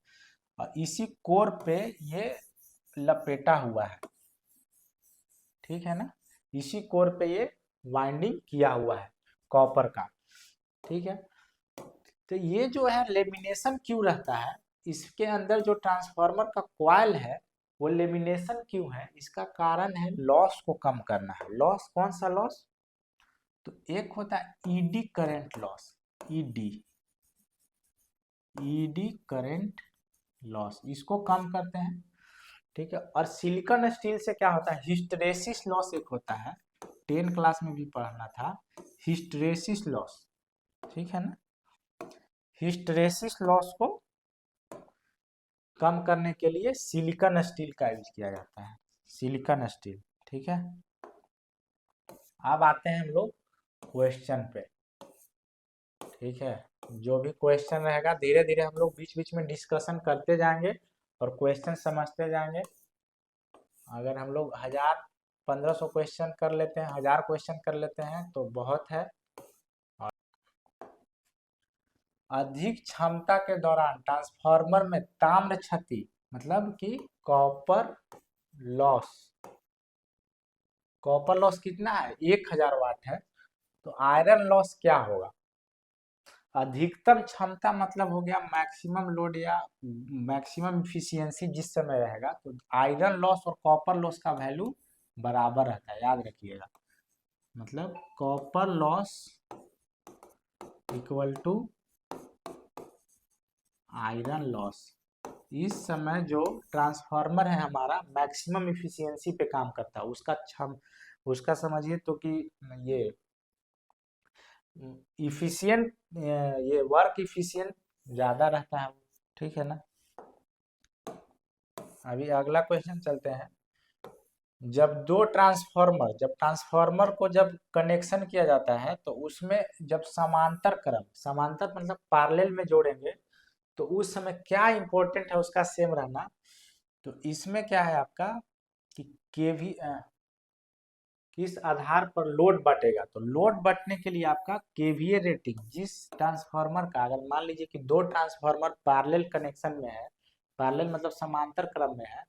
और इसी कोर पे ये लपेटा हुआ है, ठीक है ना। इसी कोर पे ये वाइंडिंग किया हुआ है कॉपर का, ठीक है। तो ये जो है लेमिनेशन क्यों रहता है, इसके अंदर जो ट्रांसफार्मर का कॉइल है वो लेमिनेशन क्यों है? इसका कारण है लॉस को कम करना है। लॉस कौन सा लॉस? तो एक होता है eddy current loss, ED, eddy current loss, इसको कम करते हैं, ठीक है। और सिलिकॉन स्टील से क्या होता है? हिस्टरेसिस लॉस एक होता है, 10 क्लास में भी पढ़ना था, हिस्टरेसिस लॉस, ठीक है ना। हिस्टरेसिस लॉस को कम करने के लिए सिलिकॉन स्टील का यूज किया जाता है, सिलिकॉन स्टील, ठीक है। अब आते हैं हम लोग क्वेश्चन पे, ठीक है। जो भी क्वेश्चन रहेगा धीरे धीरे हम लोग बीच बीच में डिस्कशन करते जाएंगे और क्वेश्चन समझते जाएंगे। अगर हम लोग 1000-1500 क्वेश्चन कर लेते हैं, 1000 क्वेश्चन कर लेते हैं तो बहुत है। अधिक क्षमता के दौरान ट्रांसफार्मर में ताम्र क्षति, मतलब कि कॉपर लॉस, कॉपर लॉस कितना है? 1000 वाट है, तो आयरन लॉस क्या होगा? अधिकतम क्षमता मतलब हो गया मैक्सिमम लोड या मैक्सिमम इफिशियंसी जिस समय रहेगा, तो आयरन लॉस और कॉपर लॉस का वैल्यू बराबर रहता है, याद रखिएगा। मतलब copper loss equal to iron loss. इस समय जो ट्रांसफार्मर है हमारा मैक्सिमम इफिशियंसी पे काम करता है, उसका समझिए तो कि ये इफिशियंट, ये वर्क इफिशियंट ज्यादा रहता है, ठीक है ना। अभी अगला क्वेश्चन चलते हैं। जब ट्रांसफार्मर को जब कनेक्शन किया जाता है तो उसमें जब समांतर क्रम, समांतर मतलब पैरेलल में जोड़ेंगे, तो उस समय क्या इंपॉर्टेंट है उसका सेम रहना। तो इसमें क्या है आपका कि केवी किस आधार पर लोड बटेगा, तो लोड बटने के लिए आपका केवीए रेटिंग, जिस ट्रांसफार्मर का, अगर मान लीजिए कि दो ट्रांसफार्मर पैरेलल कनेक्शन में है, पैरेलल मतलब समांतर क्रम में है,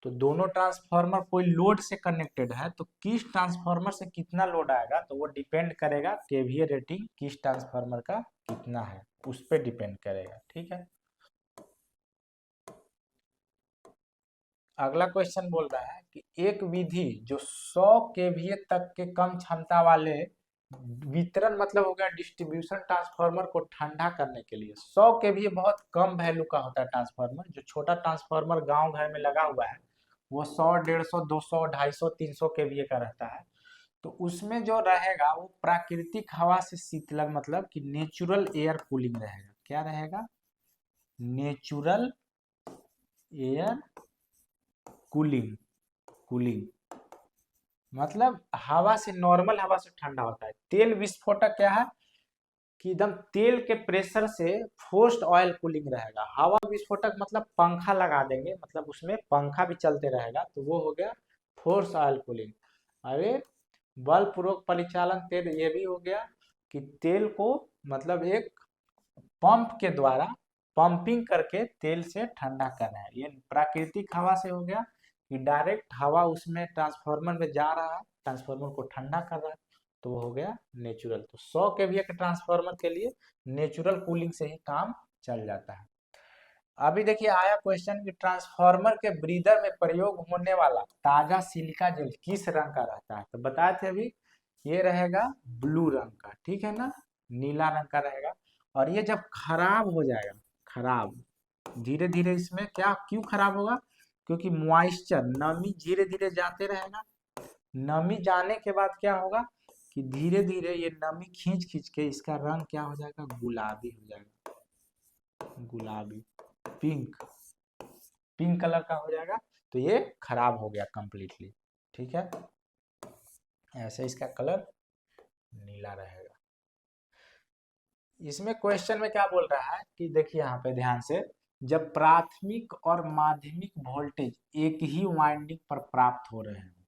तो दोनों ट्रांसफार्मर कोई लोड से कनेक्टेड है, तो किस ट्रांसफार्मर से कितना लोड आएगा तो वो डिपेंड करेगा केवीए रेटिंग किस ट्रांसफार्मर का कितना है, उस पर डिपेंड करेगा। ठीक है, अगला क्वेश्चन बोल रहा है कि एक विधि जो 100 केवीए तक के कम क्षमता वाले वितरण मतलब हो गया डिस्ट्रीब्यूशन ट्रांसफार्मर को ठंडा करने के लिए, 100 केवीए बहुत कम वैल्यू का होता है ट्रांसफार्मर, जो छोटा ट्रांसफार्मर गांव घर में लगा हुआ है वो 100, 150, 200, 250, 300 केवीए का रहता है। तो उसमें जो रहेगा वो प्राकृतिक हवा से शीतलन मतलब कि नेचुरल एयर कूलिंग रहेगा। क्या रहेगा? Natural air cooling. कूलिंग मतलब हवा से, नॉर्मल हवा से ठंडा होता है। तेल विस्फोटक क्या है कि एकदम तेल के प्रेशर से फोर्स्ड ऑयल कूलिंग रहेगा। हवा विस्फोटक मतलब पंखा लगा देंगे, मतलब उसमें पंखा भी चलते रहेगा, तो वो हो गया फोर्स ऑयल कूलिंग। अरे बलपूर्वक परिचालन तेल ये भी हो गया कि तेल को मतलब एक पंप के द्वारा पंपिंग करके तेल से ठंडा करना है। ये प्राकृतिक हवा से हो गया कि डायरेक्ट हवा उसमें ट्रांसफार्मर में जा रहा है, ट्रांसफार्मर को ठंडा कर रहा है, तो वो हो गया नेचुरल। तो 100 केवीए के ट्रांसफार्मर के लिए नेचुरल कूलिंग से ही काम चल जाता है। अभी देखिए आया क्वेश्चन कि ट्रांसफार्मर के ब्रीदर में प्रयोग होने वाला ताजा सिलिका जेल किस रंग का रहता है, तो बताए थे अभी, ये रहेगा ब्लू रंग का। ठीक है ना, नीला रंग का रहेगा। और ये जब खराब हो जाएगा, खराब धीरे धीरे इसमें क्या क्यों खराब होगा, क्योंकि मॉइस्चर नमी धीरे धीरे जाते रहेगा। नमी जाने के बाद क्या होगा कि धीरे धीरे ये नमी खींच खींच के इसका रंग क्या हो जाएगा, गुलाबी हो जाएगा, गुलाबी, पिंक, पिंक कलर का हो जाएगा। तो ये खराब हो गया कंप्लीटली। ठीक है, ऐसे इसका कलर नीला रहेगा। इसमें क्वेश्चन में क्या बोल रहा है कि देखिए यहाँ पे ध्यान से, जब प्राथमिक और माध्यमिक वोल्टेज एक ही वाइंडिंग पर प्राप्त हो रहे हैं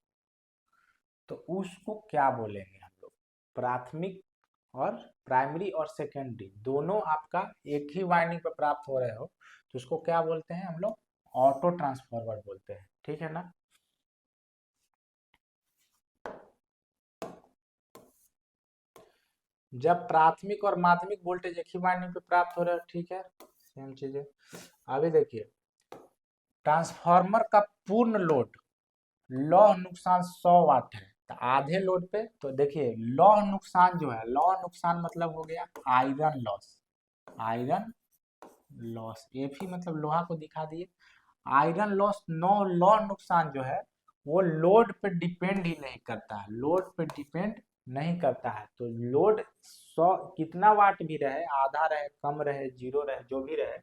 तो उसको क्या बोलेंगे हम लोग। प्राथमिक और प्राइमरी और सेकेंडरी दोनों आपका एक ही वाइंडिंग पर प्राप्त हो रहे हो तो उसको क्या बोलते हैं हम लोग, ऑटो ट्रांसफार्मर बोलते हैं। ठीक है ना, जब प्राथमिक और माध्यमिक वोल्टेज एक ही वाइंडिंग पे प्राप्त हो रहा है। ठीक है, सेम चीज है। अभी देखिए ट्रांसफार्मर का पूर्ण लोड लौह नुकसान 100 वाट है, तो आधे लोड पे तो देखिए लौह नुकसान जो है, लौह नुकसान मतलब हो गया आयरन लॉस, आयरन लॉस, ये भी मतलब लोहा को दिखा दिए। आयरन लॉस नो, लौह नुकसान जो है वो लोड पे डिपेंड ही नहीं करता है, लोड पे डिपेंड नहीं करता है। तो लोड 100 कितना वाट भी रहे, आधा रहे, कम रहे, जीरो रहे, जो भी रहे,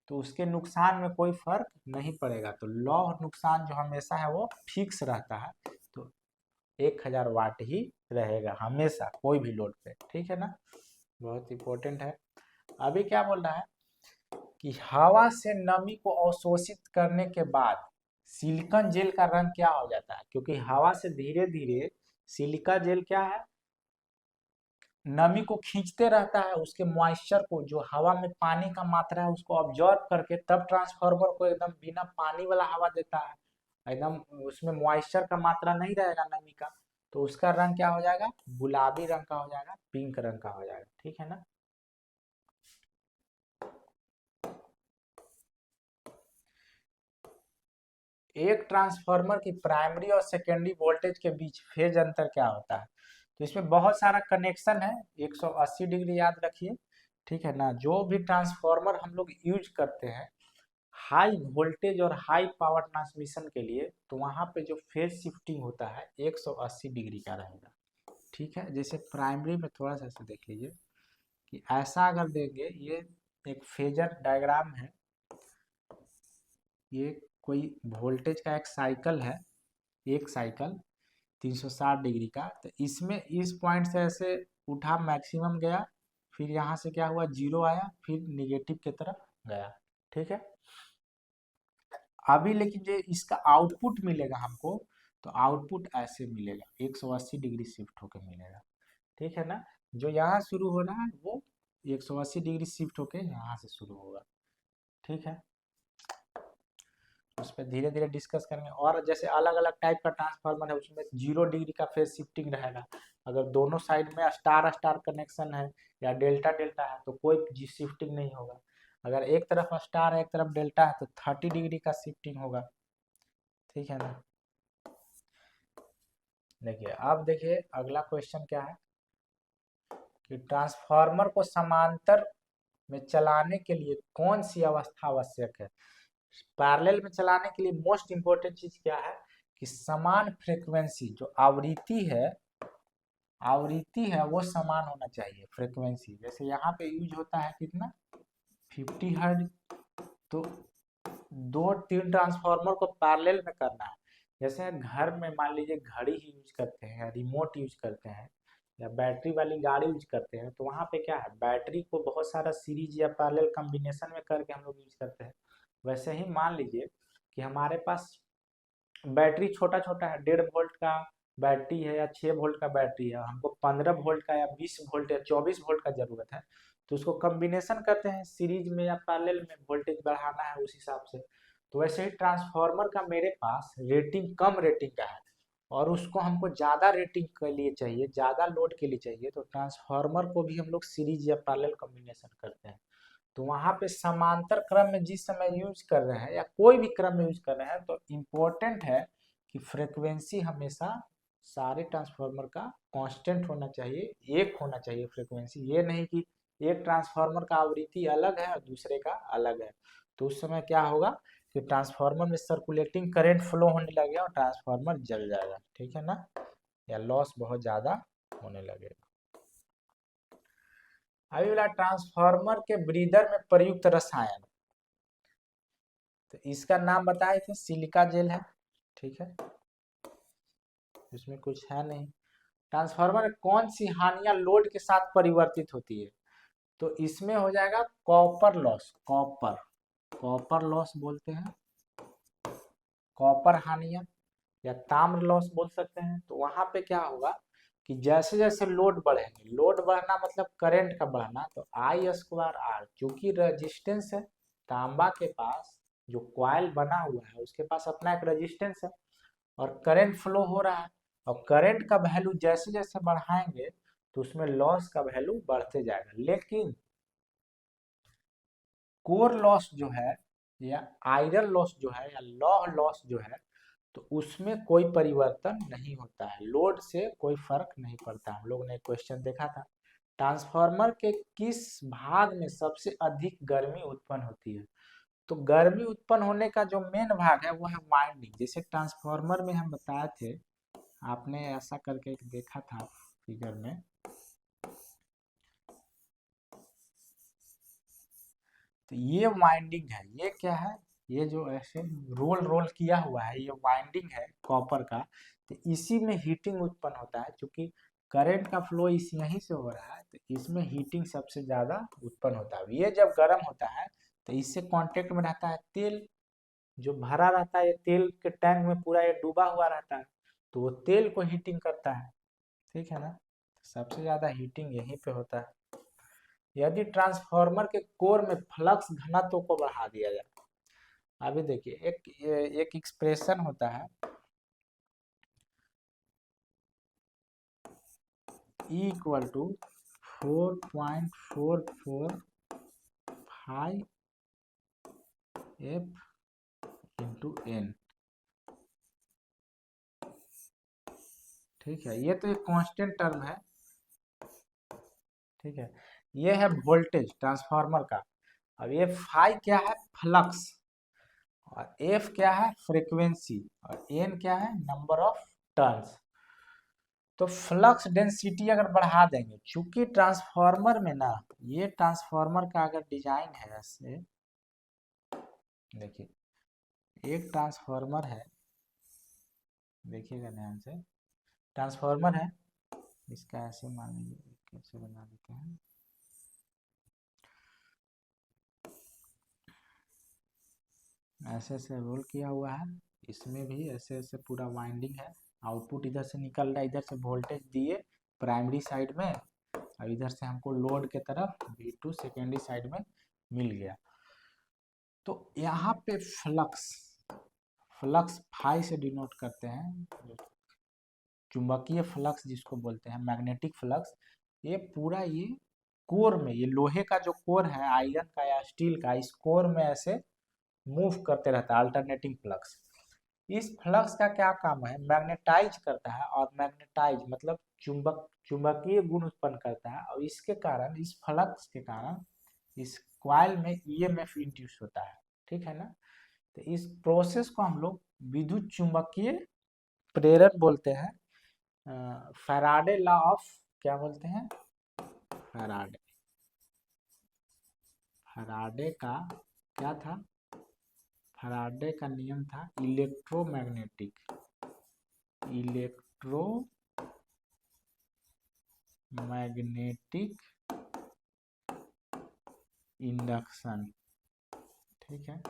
तो उसके नुकसान में कोई फर्क नहीं पड़ेगा। तो लौह नुकसान जो हमेशा है वो फिक्स रहता है, तो 1000 वाट ही रहेगा हमेशा कोई भी लोड पे। ठीक है ना, बहुत इंपॉर्टेंट है। अभी क्या बोल रहा है कि हवा से नमी को अवशोषित करने के बाद सिलिकॉन जेल का रंग क्या हो जाता है, क्योंकि हवा से धीरे धीरे सिलिका जेल क्या है, नमी को खींचते रहता है, उसके मॉइस्चर को, जो हवा में पानी का मात्रा है उसको ऑब्जॉर्व करके तब ट्रांसफार्मर को एकदम बिना पानी वाला हवा देता है, एकदम उसमें मॉइस्चर का मात्रा नहीं रहेगा नमी का, तो उसका रंग क्या हो जाएगा, गुलाबी रंग का हो जाएगा, पिंक रंग का हो जाएगा। ठीक है ना, एक ट्रांसफार्मर की प्राइमरी और सेकेंडरी वोल्टेज के बीच फेज अंतर क्या होता है, तो इसमें बहुत सारा कनेक्शन है, 180 डिग्री याद रखिए। ठीक है ना, जो भी ट्रांसफार्मर हम लोग यूज करते हैं हाई वोल्टेज और हाई पावर ट्रांसमिशन के लिए, तो वहां पे जो फेज शिफ्टिंग होता है 180 डिग्री का रहेगा। ठीक है, जैसे प्राइमरी में थोड़ा सा ऐसे देख लीजिए कि ऐसा अगर देंगे, ये एक फेजर डायग्राम है, ये कोई वोल्टेज का एक साइकिल है, एक साइकिल 360 डिग्री का, तो इसमें इस पॉइंट से ऐसे उठा, मैक्सिमम गया, फिर यहाँ से क्या हुआ, जीरो आया, फिर निगेटिव की तरफ गया। ठीक है, अभी लेकिन जो इसका आउटपुट मिलेगा हमको, तो आउटपुट ऐसे मिलेगा, 180 डिग्री शिफ्ट होकर मिलेगा। ठीक है ना, जो यहाँ शुरू हो रहा है वो 180 डिग्री शिफ्ट होकर यहाँ से शुरू होगा। ठीक है, उस पर धीरे धीरे डिस्कस करेंगे। और जैसे अलग अलग टाइप का ट्रांसफार्मर है उसमें 0 डिग्री का फेज शिफ्टिंग रहेगा। अगर दोनों साइड में स्टार स्टार कनेक्शन है या डेल्टा डेल्टा है तो कोई शिफ्टिंग नहीं होगा। अगर एक तरफ स्टार है एक तरफ डेल्टा है तो 30 डिग्री का शिफ्टिंग होगा। ठीक है ना। देखिए अब देखिए अगला क्वेश्चन क्या है कि ट्रांसफार्मर को समांतर में चलाने के लिए कौन सी अवस्था आवश्यक है। पैरेलल में चलाने के लिए मोस्ट इंपोर्टेंट चीज क्या है कि समान फ्रीक्वेंसी जो आवृत्ति है वो समान होना चाहिए फ्रीक्वेंसी। जैसे यहाँ पे यूज होता है कितना 50 हर्ट्ज, तो 2-3 ट्रांसफार्मर को पैरेलल में करना है। जैसे घर में मान लीजिए घड़ी ही यूज करते हैं, रिमोट यूज करते हैं या बैटरी वाली गाड़ी यूज करते हैं, तो वहाँ पे क्या है बैटरी को बहुत सारा सीरीज या पैरेलल कॉम्बिनेशन में करके हम लोग यूज करते हैं। वैसे ही मान लीजिए कि हमारे पास बैटरी छोटा छोटा है, 1.5 वोल्ट का बैटरी है या 6 वोल्ट का बैटरी है, हमको 15 वोल्ट का या 20 वोल्ट या 24 वोल्ट का जरूरत है, तो उसको कॉम्बिनेशन करते हैं सीरीज में या पैरेलल में, वोल्टेज बढ़ाना है उस हिसाब से। तो वैसे ही ट्रांसफार्मर का मेरे पास रेटिंग कम रेटिंग का है और उसको हमको ज़्यादा रेटिंग के लिए चाहिए, ज़्यादा लोड के लिए चाहिए, तो ट्रांसफार्मर को भी हम लोग सीरीज या पैरेलल कॉम्बिनेशन करते हैं। तो वहाँ पे समांतर क्रम में जिस समय यूज कर रहे हैं या कोई भी क्रम में यूज कर रहे हैं तो इम्पोर्टेंट है कि फ्रीक्वेंसी हमेशा सारे ट्रांसफार्मर का कांस्टेंट होना चाहिए, एक होना चाहिए फ्रीक्वेंसी। ये नहीं कि एक ट्रांसफार्मर का आवृत्ति अलग है और दूसरे का अलग है, तो उस समय क्या होगा कि ट्रांसफार्मर में सर्कुलेटिंग करंट फ्लो होने लगेगा और ट्रांसफार्मर जल जाएगा। ठीक है ना, या लॉस बहुत ज़्यादा होने लगेगा। अभी वाला ट्रांसफार्मर के ब्रीदर में प्रयुक्त रसायन, तो इसका नाम बताए थे सिलिका जेल है। ठीक है, इसमें कुछ है नहीं। ट्रांसफार्मर में कौन सी हानियां लोड के साथ परिवर्तित होती है, तो इसमें हो जाएगा कॉपर लॉस। कॉपर लॉस बोलते हैं, कॉपर हानियां या ताम्र लॉस बोल सकते हैं। तो वहां पे क्या होगा कि जैसे जैसे लोड बढ़ेंगे, लोड बढ़ना मतलब करंट का बढ़ना, तो I²R, चूंकि रेजिस्टेंस है तांबा के पास, जो क्वाइल बना हुआ है उसके पास अपना एक रेजिस्टेंस है और करंट फ्लो हो रहा है, और करंट का वैल्यू जैसे जैसे बढ़ाएंगे तो उसमें लॉस का वैल्यू बढ़ते जाएगा। लेकिन कोर लॉस जो है या आयरन लॉस जो है या लॉ लॉस जो है, तो उसमें कोई परिवर्तन नहीं होता है, लोड से कोई फर्क नहीं पड़ता। हम लोग ने क्वेश्चन देखा था ट्रांसफार्मर के किस भाग में सबसे अधिक गर्मी उत्पन्न होती है, तो गर्मी उत्पन्न होने का जो मेन भाग है वो है वाइंडिंग। जैसे ट्रांसफार्मर में हम बताए थे, आपने ऐसा करके एक देखा था फिगर में, तो ये वाइंडिंग है, ये क्या है, ये जो ऐसे रोल रोल किया हुआ है ये वाइंडिंग है कॉपर का। तो इसी में हीटिंग उत्पन्न होता है, क्योंकि करंट का फ्लो इस यहीं से हो रहा है, तो इसमें हीटिंग सबसे ज्यादा उत्पन्न होता है। ये जब गर्म होता है तो इससे कांटेक्ट में रहता है तेल, जो भरा रहता है, ये तेल के टैंक में पूरा ये डूबा हुआ रहता है, तो वो तेल को हीटिंग करता है। ठीक है ना, सबसे ज्यादा हीटिंग यहीं पे होता है। यदि ट्रांसफार्मर के कोर में फ्लक्स घनत्व को बढ़ा दिया जाए, अभी देखिए एक एक्सप्रेशन होता है E = 4.445 F/N। ठीक है, ये तो एक कांस्टेंट टर्म है। ठीक है, ये है वोल्टेज ट्रांसफार्मर का। अब ये फाई क्या है, फ्लक्स, और एफ क्या है, फ्रीक्वेंसी, और एन क्या है, नंबर ऑफ टर्न्स। तो फ्लक्स डेंसिटी अगर बढ़ा देंगे, चूंकि ट्रांसफार्मर में ना, ये ट्रांसफार्मर का अगर डिजाइन है ऐसे, देखिए एक ट्रांसफार्मर है, देखिएगा ध्यान से, ट्रांसफार्मर है, इसका ऐसे मान लीजिए, कैसे बना देते हैं, ऐसे ऐसे रोल किया हुआ है, इसमें भी ऐसे ऐसे पूरा वाइंडिंग है, आउटपुट इधर से निकल रहा है, इधर से वोल्टेज दिए प्राइमरी साइड में, और इधर से हमको लोड के तरफ V2 सेकेंडरी साइड में मिल गया। तो यहाँ पे फ्लक्स फ्लक्स फाई से डिनोट करते हैं, चुंबकीय फ्लक्स जिसको बोलते हैं, मैग्नेटिक फ्लक्स, ये पूरा ये कोर में, ये लोहे का जो कोर है आयरन का या स्टील का, इस कोर में ऐसे मूव करते रहता है अल्टरनेटिंग फ्लक्स। इस फ्लक्स का क्या काम है, मैग्नेटाइज करता है, और मैग्नेटाइज मतलब चुंबकीय गुण उत्पन्न करता है, और इसके कारण, इस फ्लक्स के कारण इस कॉइल में ईएमएफ इंड्यूस होता है, ठीक है ना। तो इस प्रोसेस को हम लोग विद्युत चुंबकीय प्रेरण बोलते हैं। फैराडे लॉ ऑफ, क्या बोलते हैं, फैराडे, फैराडे का क्या था, फैराडे का नियम था इलेक्ट्रोमैग्नेटिक इंडक्शन, ठीक है।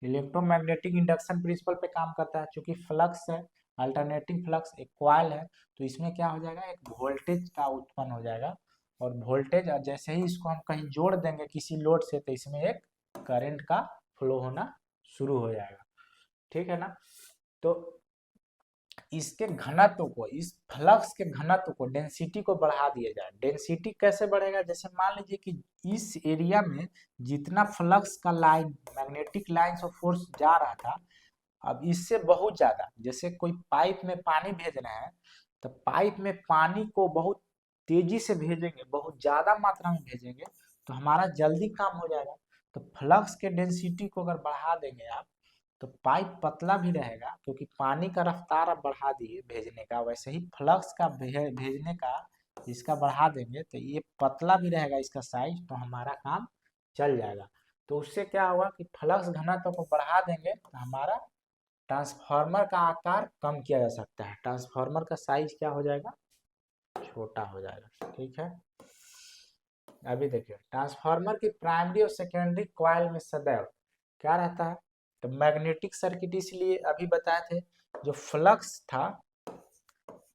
इलेक्ट्रोमैग्नेटिक इंडक्शन प्रिंसिपल पे काम करता है, क्योंकि फ्लक्स है, अल्टरनेटिंग फ्लक्स, एक कॉइल है, तो इसमें क्या हो जाएगा, एक वोल्टेज का उत्पन्न हो जाएगा, और वोल्टेज जैसे ही इसको हम कहीं जोड़ देंगे किसी लोड से, तो इसमें एक करंट का फ्लो होना शुरू हो जाएगा, ठीक है ना। तो इसके घनत्व को, इस फ्लक्स के घनत्व को, डेंसिटी को बढ़ा दिया जाए। डेंसिटी कैसे बढ़ेगा, जैसे मान लीजिए कि इस एरिया में जितना फ्लक्स का line, magnetic lines of force जा रहा था, अब इससे बहुत ज्यादा, जैसे कोई पाइप में पानी भेज रहे हैं, तो पाइप में पानी को बहुत तेजी से भेजेंगे, बहुत ज्यादा मात्रा में भेजेंगे, तो हमारा जल्दी काम हो जाएगा। तो फ्लक्स के डेंसिटी को अगर बढ़ा देंगे आप, तो पाइप पतला भी रहेगा, क्योंकि पानी का रफ्तार आप बढ़ा दिए भेजने का, वैसे ही फ्लक्स का भेजने का इसका बढ़ा देंगे, तो ये पतला भी रहेगा इसका साइज, तो हमारा काम चल जाएगा। तो उससे क्या होगा कि फ्लक्स घनत्व को बढ़ा देंगे, तो हमारा ट्रांसफार्मर का आकार कम किया जा सकता है, ट्रांसफार्मर का साइज क्या हो जाएगा, छोटा हो जाएगा, ठीक है। अभी देखिए, ट्रांसफार्मर की प्राइमरी और सेकेंडरी कॉइल में सदैव क्या रहता है, तो मैग्नेटिक सर्किट, इसलिए अभी बताए थे, जो फ्लक्स था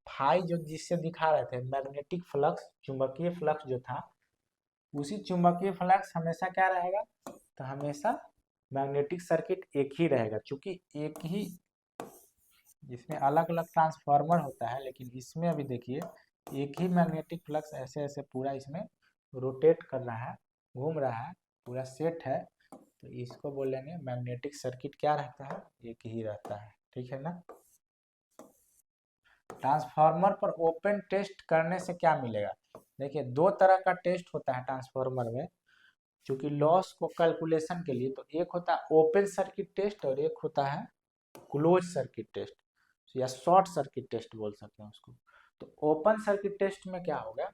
फाई, जो जिससे दिखा रहे थे मैग्नेटिक फ्लक्स, चुंबकीय फ्लक्स जो था, उसी चुंबकीय फ्लक्स हमेशा क्या रहेगा, तो हमेशा मैग्नेटिक सर्किट एक ही रहेगा, क्योंकि एक ही, जिसमें अलग अलग ट्रांसफार्मर होता है, लेकिन इसमें अभी देखिए एक ही मैग्नेटिक फ्लक्स ऐसे ऐसे पूरा इसमें रोटेट कर रहा है, घूम रहा है, पूरा सेट है, तो इसको बोलेंगे मैग्नेटिक सर्किट क्या रहता है, एक ही रहता है, ठीक है ना। ट्रांसफार्मर पर ओपन टेस्ट करने से क्या मिलेगा, देखिए दो तरह का टेस्ट होता है ट्रांसफार्मर में, क्योंकि लॉस को कैलकुलेशन के लिए, तो एक होता है ओपन सर्किट टेस्ट, और एक होता है क्लोज सर्किट टेस्ट, या शॉर्ट सर्किट टेस्ट बोल सकते हैं उसको। तो ओपन सर्किट टेस्ट में क्या होगा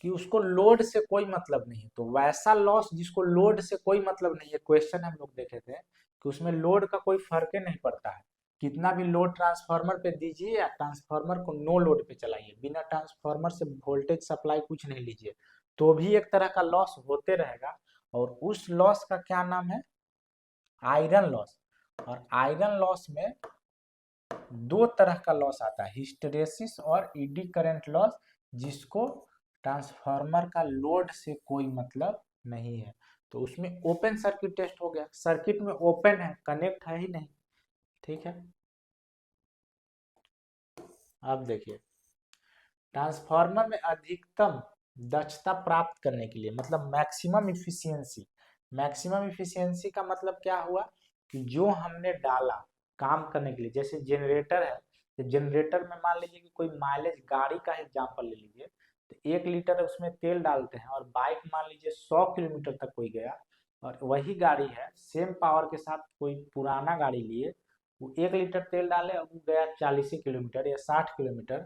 कि उसको लोड से कोई मतलब नहीं है, तो वैसा लॉस जिसको लोड से कोई मतलब नहीं है, क्वेश्चन हम लोग देखे थे कि उसमें लोड का कोई फर्क नहीं पड़ता है, कितना भी लोड ट्रांसफार्मर पे दीजिए या ट्रांसफार्मर को नो लोड पे चलाइए, बिना ट्रांसफार्मर से वोल्टेज सप्लाई कुछ नहीं लीजिए, तो भी एक तरह का लॉस होते रहेगा, और उस लॉस का क्या नाम है, आयरन लॉस। और आयरन लॉस में दो तरह का लॉस आता है, हिस्टेरेसिस और ईडी करंट लॉस, जिसको ट्रांसफार्मर का लोड से कोई मतलब नहीं है, तो उसमें ओपन सर्किट टेस्ट हो गया, सर्किट में ओपन है, कनेक्ट है ही नहीं, ठीक है। अब देखिए, ट्रांसफार्मर में अधिकतम दक्षता प्राप्त करने के लिए, मतलब मैक्सिमम इफिशियंसी, मैक्सिमम इफिशियंसी का मतलब क्या हुआ कि जो हमने डाला काम करने के लिए, जैसे जनरेटर है, तो जनरेटर में मान लीजिए कि कोई माइलेज, गाड़ी का एग्जांपल ले लीजिए, तो 1 लीटर उसमें तेल डालते हैं, और बाइक मान लीजिए 100 किलोमीटर तक कोई गया, और वही गाड़ी है सेम पावर के साथ, कोई पुराना गाड़ी लिए, वो 1 लीटर तेल डाले और वो गया 40 किलोमीटर या 60 किलोमीटर,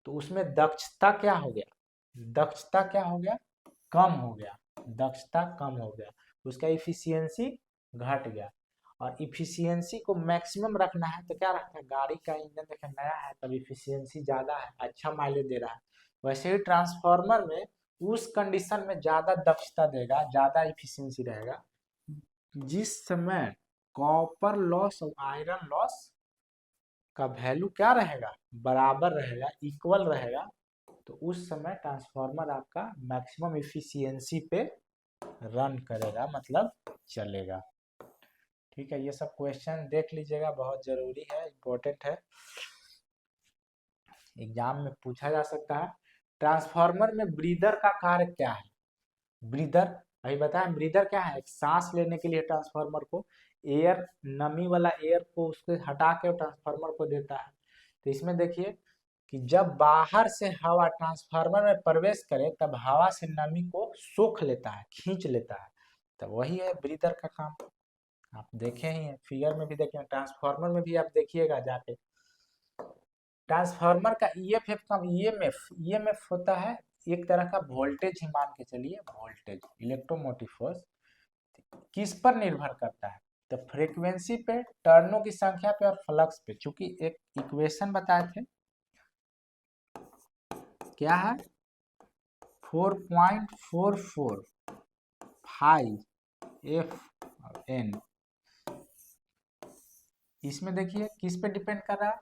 तो उसमें दक्षता क्या हो गया, दक्षता क्या हो गया, कम हो गया, दक्षता कम हो गया, उसका इफिशियंसी घट गया। और इफिशियंसी को मैक्सिमम रखना है, तो क्या रखना है, गाड़ी का इंजन देखिए नया है, तब इफिशियंसी ज्यादा है, अच्छा माइलेज दे रहा है, वैसे ही ट्रांसफार्मर में उस कंडीशन में ज्यादा दक्षता देगा, ज्यादा इफिशियंसी रहेगा, जिस समय कॉपर लॉस और आयरन लॉस का वैल्यू क्या रहेगा, बराबर रहेगा, इक्वल रहेगा, तो उस समय ट्रांसफार्मर आपका मैक्सिमम इफिशियंसी पे रन करेगा, मतलब चलेगा, ठीक है, ये सब क्वेश्चन देख लीजिएगा, बहुत जरूरी है, इम्पोर्टेंट है, एग्जाम में पूछा जा सकता है। ट्रांसफार्मर में ब्रीदर का कार्य क्या है? ब्रीदर अभी बताया, ब्रीदर क्या है? एक सांस लेने के लिए ट्रांसफार्मर को एयर, नमी वाला एयर को उसके हटा के ट्रांसफार्मर को देता है। तो इसमें देखिए कि जब बाहर से हवा ट्रांसफार्मर में प्रवेश करे तब हवा से नमी को सोख लेता है, खींच लेता है, तब वही है ब्रीदर का काम। आप देखे ही हैं, फिगर में भी देखे, ट्रांसफार्मर में भी आप देखिएगा जाके। ट्रांसफार्मर का ईएमएफ का ईएमएफ होता है एक तरह का वोल्टेज ही मान के चलिए, वोल्टेज इलेक्ट्रोमोटिव फोर्स किस पर निर्भर करता है? तो फ्रीक्वेंसी पे, टर्नों की संख्या पे और फ्लक्स पे। चूंकि एक इक्वेशन बताए थे, क्या है? 4.445 एफ एन। इसमें देखिए किस पे डिपेंड कर रहा है?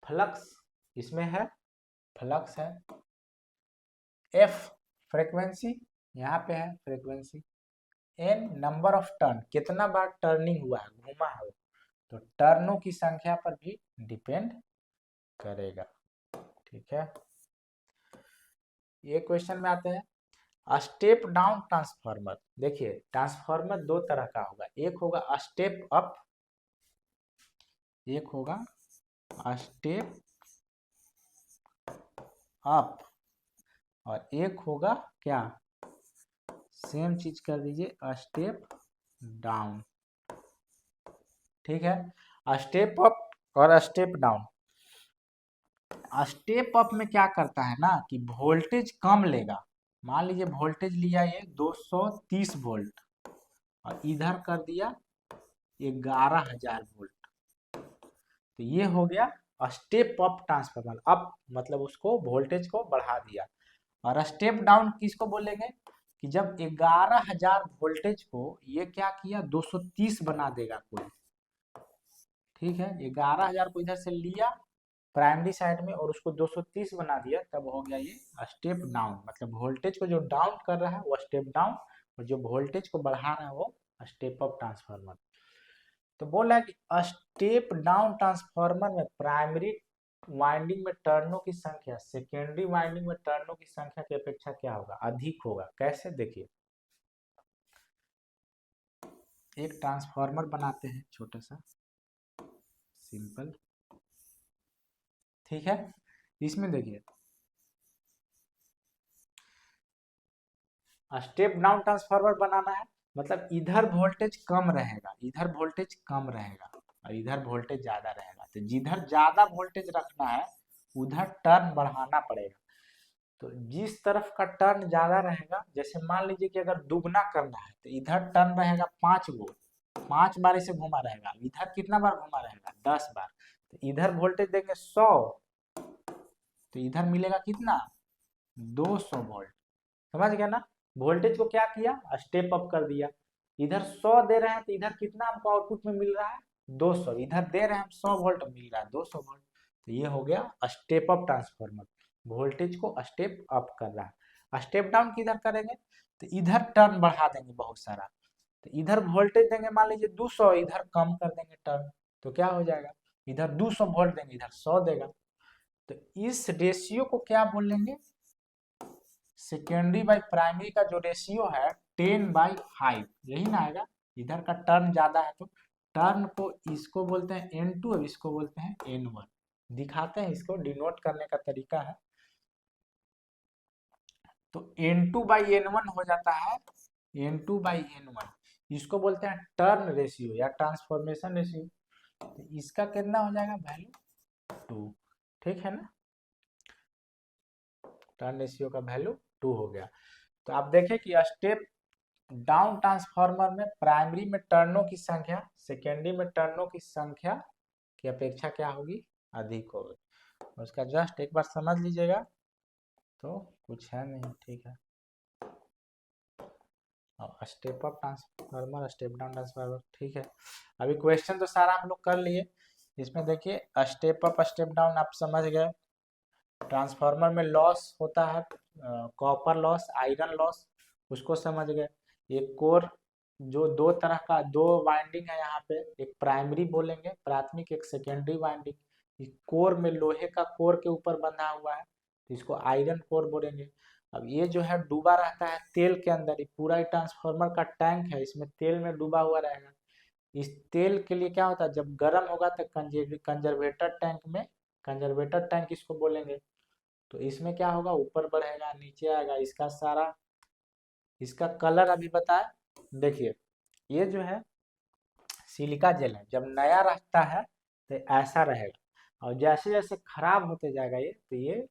फ्लक्स, इसमें है फ्लक्स है। एफ फ्रीक्वेंसी, यहाँ पे है frequency. N number of turn, कितना बार टर्निंग हुआ है, घूमा है, तो टर्नों की संख्या पर भी डिपेंड करेगा। ठीक है, ये क्वेश्चन में आते हैं स्टेप डाउन ट्रांसफार्मर। देखिए ट्रांसफार्मर दो तरह का होगा, एक होगा स्टेप अप, एक होगा स्टेप अप, और एक होगा क्या, सेम चीज कर दीजिए, स्टेप डाउन। ठीक है, स्टेप अप और स्टेप डाउन। स्टेप अप में क्या करता है ना कि वोल्टेज कम लेगा। मान लीजिए वोल्टेज लिया ये 230 वोल्ट और इधर कर दिया 11,000 वोल्ट, तो ये हो गया स्टेप अप ट्रांसफार्मर। अप मतलब उसको वोल्टेज को बढ़ा दिया। और स्टेप डाउन किसको बोलेंगे कि जब 11,000 वोल्टेज को ये क्या किया, 230 बना देगा कोई। ठीक है, 11,000 को इधर से लिया प्राइमरी साइड में और उसको 230 बना दिया, तब हो गया ये स्टेप डाउन। मतलब वोल्टेज को जो डाउन कर रहा है वो स्टेप डाउन, और जो वोल्टेज को बढ़ा रहा है वो स्टेप अप ट्रांसफार्मर। तो बोल रहा है कि स्टेप डाउन ट्रांसफार्मर में प्राइमरी वाइंडिंग में टर्नों की संख्या सेकेंडरी वाइंडिंग में टर्नों की संख्या की अपेक्षा क्या होगा, अधिक होगा। कैसे, देखिए एक ट्रांसफार्मर बनाते हैं छोटा सा, सिंपल। ठीक है, इसमें देखिए स्टेप डाउन ट्रांसफार्मर बनाना है, मतलब इधर वोल्टेज कम रहेगा, इधर वोल्टेज कम रहेगा और इधर वोल्टेज ज्यादा रहेगा। तो जिधर ज्यादा वोल्टेज रखना है उधर टर्न बढ़ाना पड़ेगा। तो जिस तरफ का टर्न ज्यादा रहेगा, जैसे मान लीजिए कि अगर दुगना करना है तो इधर टर्न रहेगा 5 गो, 5 बार इसे घुमा रहेगा। इधर कितना बार घुमा रहेगा, 10 बार। तो इधर वोल्टेज देंगे 100, तो इधर मिलेगा कितना, 200 वोल्ट। समझ गया ना? वोल्टेज को क्या किया, स्टेप अप कर दिया। इधर 100 दे रहे हैं तो इधर कितना हमको आउटपुट में मिल रहा है, 200। इधर दे रहे हैं हम 100 वोल्ट, मिल रहा है 200 वोल्ट। तो ये हो गया स्टेप अप ट्रांसफार्मर, वोल्टेज को स्टेप अप कर रहा है। स्टेप डाउन किधर करेंगे, तो इधर टर्न बढ़ा देंगे बहुत सारा। तो इधर वोल्टेज देंगे मान लीजिए 200, इधर कम कर देंगे टर्न, तो क्या हो जाएगा, इधर 200 वोल्ट देंगे, इधर 100 देगा। तो इस रेशियो को क्या बोल लेंगे, सेकेंडरी बाई प्राइमरी का जो रेशियो है 10/5, यही ना आएगा। इधर का टर्न ज्यादा है तो टर्न को इसको बोलते हैं N2 और इसको बोलते हैं N1। दिखाते हैं, इसको डिनोट करने का तरीका है। तो N2/N1 हो जाता है, N2/N1 इसको बोलते हैं टर्न रेशियो या ट्रांसफॉर्मेशन रेशियो। तो इसका कितना हो जाएगा, वैल्यू 2। ठीक है ना, टर्न रेशियो का वैल्यू 2 हो गया। तो आप देखें कि स्टेप डाउन ट्रांसफार्मर में प्राइमरी में टर्नों की संख्या सेकेंडरी में टर्नों की संख्या की अपेक्षा क्या होगी, अधिक होगी। उसका जस्ट एक बार समझ लीजिएगा, तो कुछ है नहीं। ठीक है, और step up transformer, step down transformer. ठीक है, अभी क्वेश्चन तो सारा हम लोग कर लिए। इसमें देखिए स्टेप अप स्टेप डाउन आप समझ गए। ट्रांसफार्मर में लॉस होता है, कॉपर लॉस, आयरन लॉस, उसको समझ गए। एक कोर जो दो तरह का दो वाइंडिंग है यहाँ पे, एक प्राइमरी बोलेंगे प्राथमिक, एक सेकेंडरी वाइंडिंग। कोर में लोहे का कोर के ऊपर बंधा हुआ है तो इसको आयरन कोर बोलेंगे। अब ये जो है डूबा रहता है तेल के अंदर, ये पूरा ट्रांसफार्मर का टैंक है, इसमें तेल में डूबा हुआ रहेगा। इस तेल के लिए क्या होता है, जब गर्म होगा तो कंजर्वेटर टैंक में, कंजर्वेटर टैंक इसको बोलेंगे। तो इसमें क्या होगा, ऊपर बढ़ेगा नीचे आएगा, इसका सारा, इसका कलर अभी बताए। देखिए ये जो है सिलिका जेल है, जब नया रहता है तो ऐसा रहेगा, और जैसे जैसे खराब होते जाएगा ये, तो ये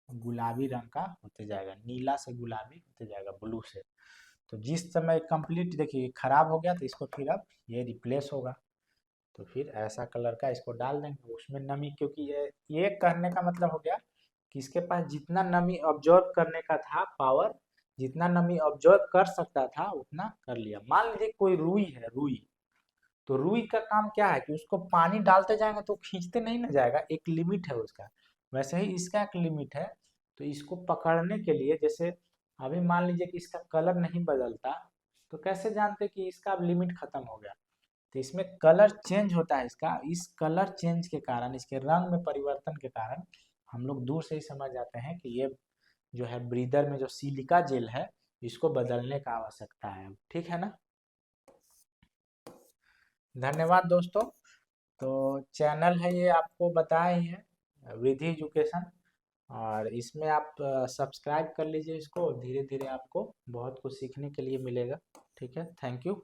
गुलाबी रंग का होते जाएगा, नीला से गुलाबी होते जाएगा, ब्लू से। तो जिस समय कंप्लीट देखिए खराब हो गया तो इसको फिर अब ये रिप्लेस होगा, तो फिर ऐसा कलर का इसको डाल देंगे उसमें नमी, क्योंकि ये कहने का मतलब हो गया कि इसके पास जितना नमी ऑब्जॉर्व करने का था पावर, जितना नमी ऑब्जॉर्व कर सकता था उतना कर लिया। मान लीजिए कोई रुई है, रुई, तो रुई का काम क्या है कि उसको पानी डालते जाएंगे तो खींचते नहीं ना जाएगा, एक लिमिट है उसका। वैसे ही इसका एक लिमिट है। तो इसको पकड़ने के लिए, जैसे अभी मान लीजिए कि इसका कलर नहीं बदलता, तो कैसे जानते कि इसका अब लिमिट खत्म हो गया। तो इसमें कलर चेंज होता है इसका, इस कलर चेंज के कारण, इसके रंग में परिवर्तन के कारण हम लोग दूर से ही समझ जाते हैं कि ये जो है ब्रीदर में जो सिलिका जेल है, इसको बदलने का आवश्यकता है। ठीक है ना। धन्यवाद दोस्तों। तो चैनल है ये आपको बताए ही है, विधि एजुकेशन, और इसमें आप सब्सक्राइब कर लीजिए इसको, धीरे धीरे आपको बहुत कुछ सीखने के लिए मिलेगा। ठीक है, थैंक यू।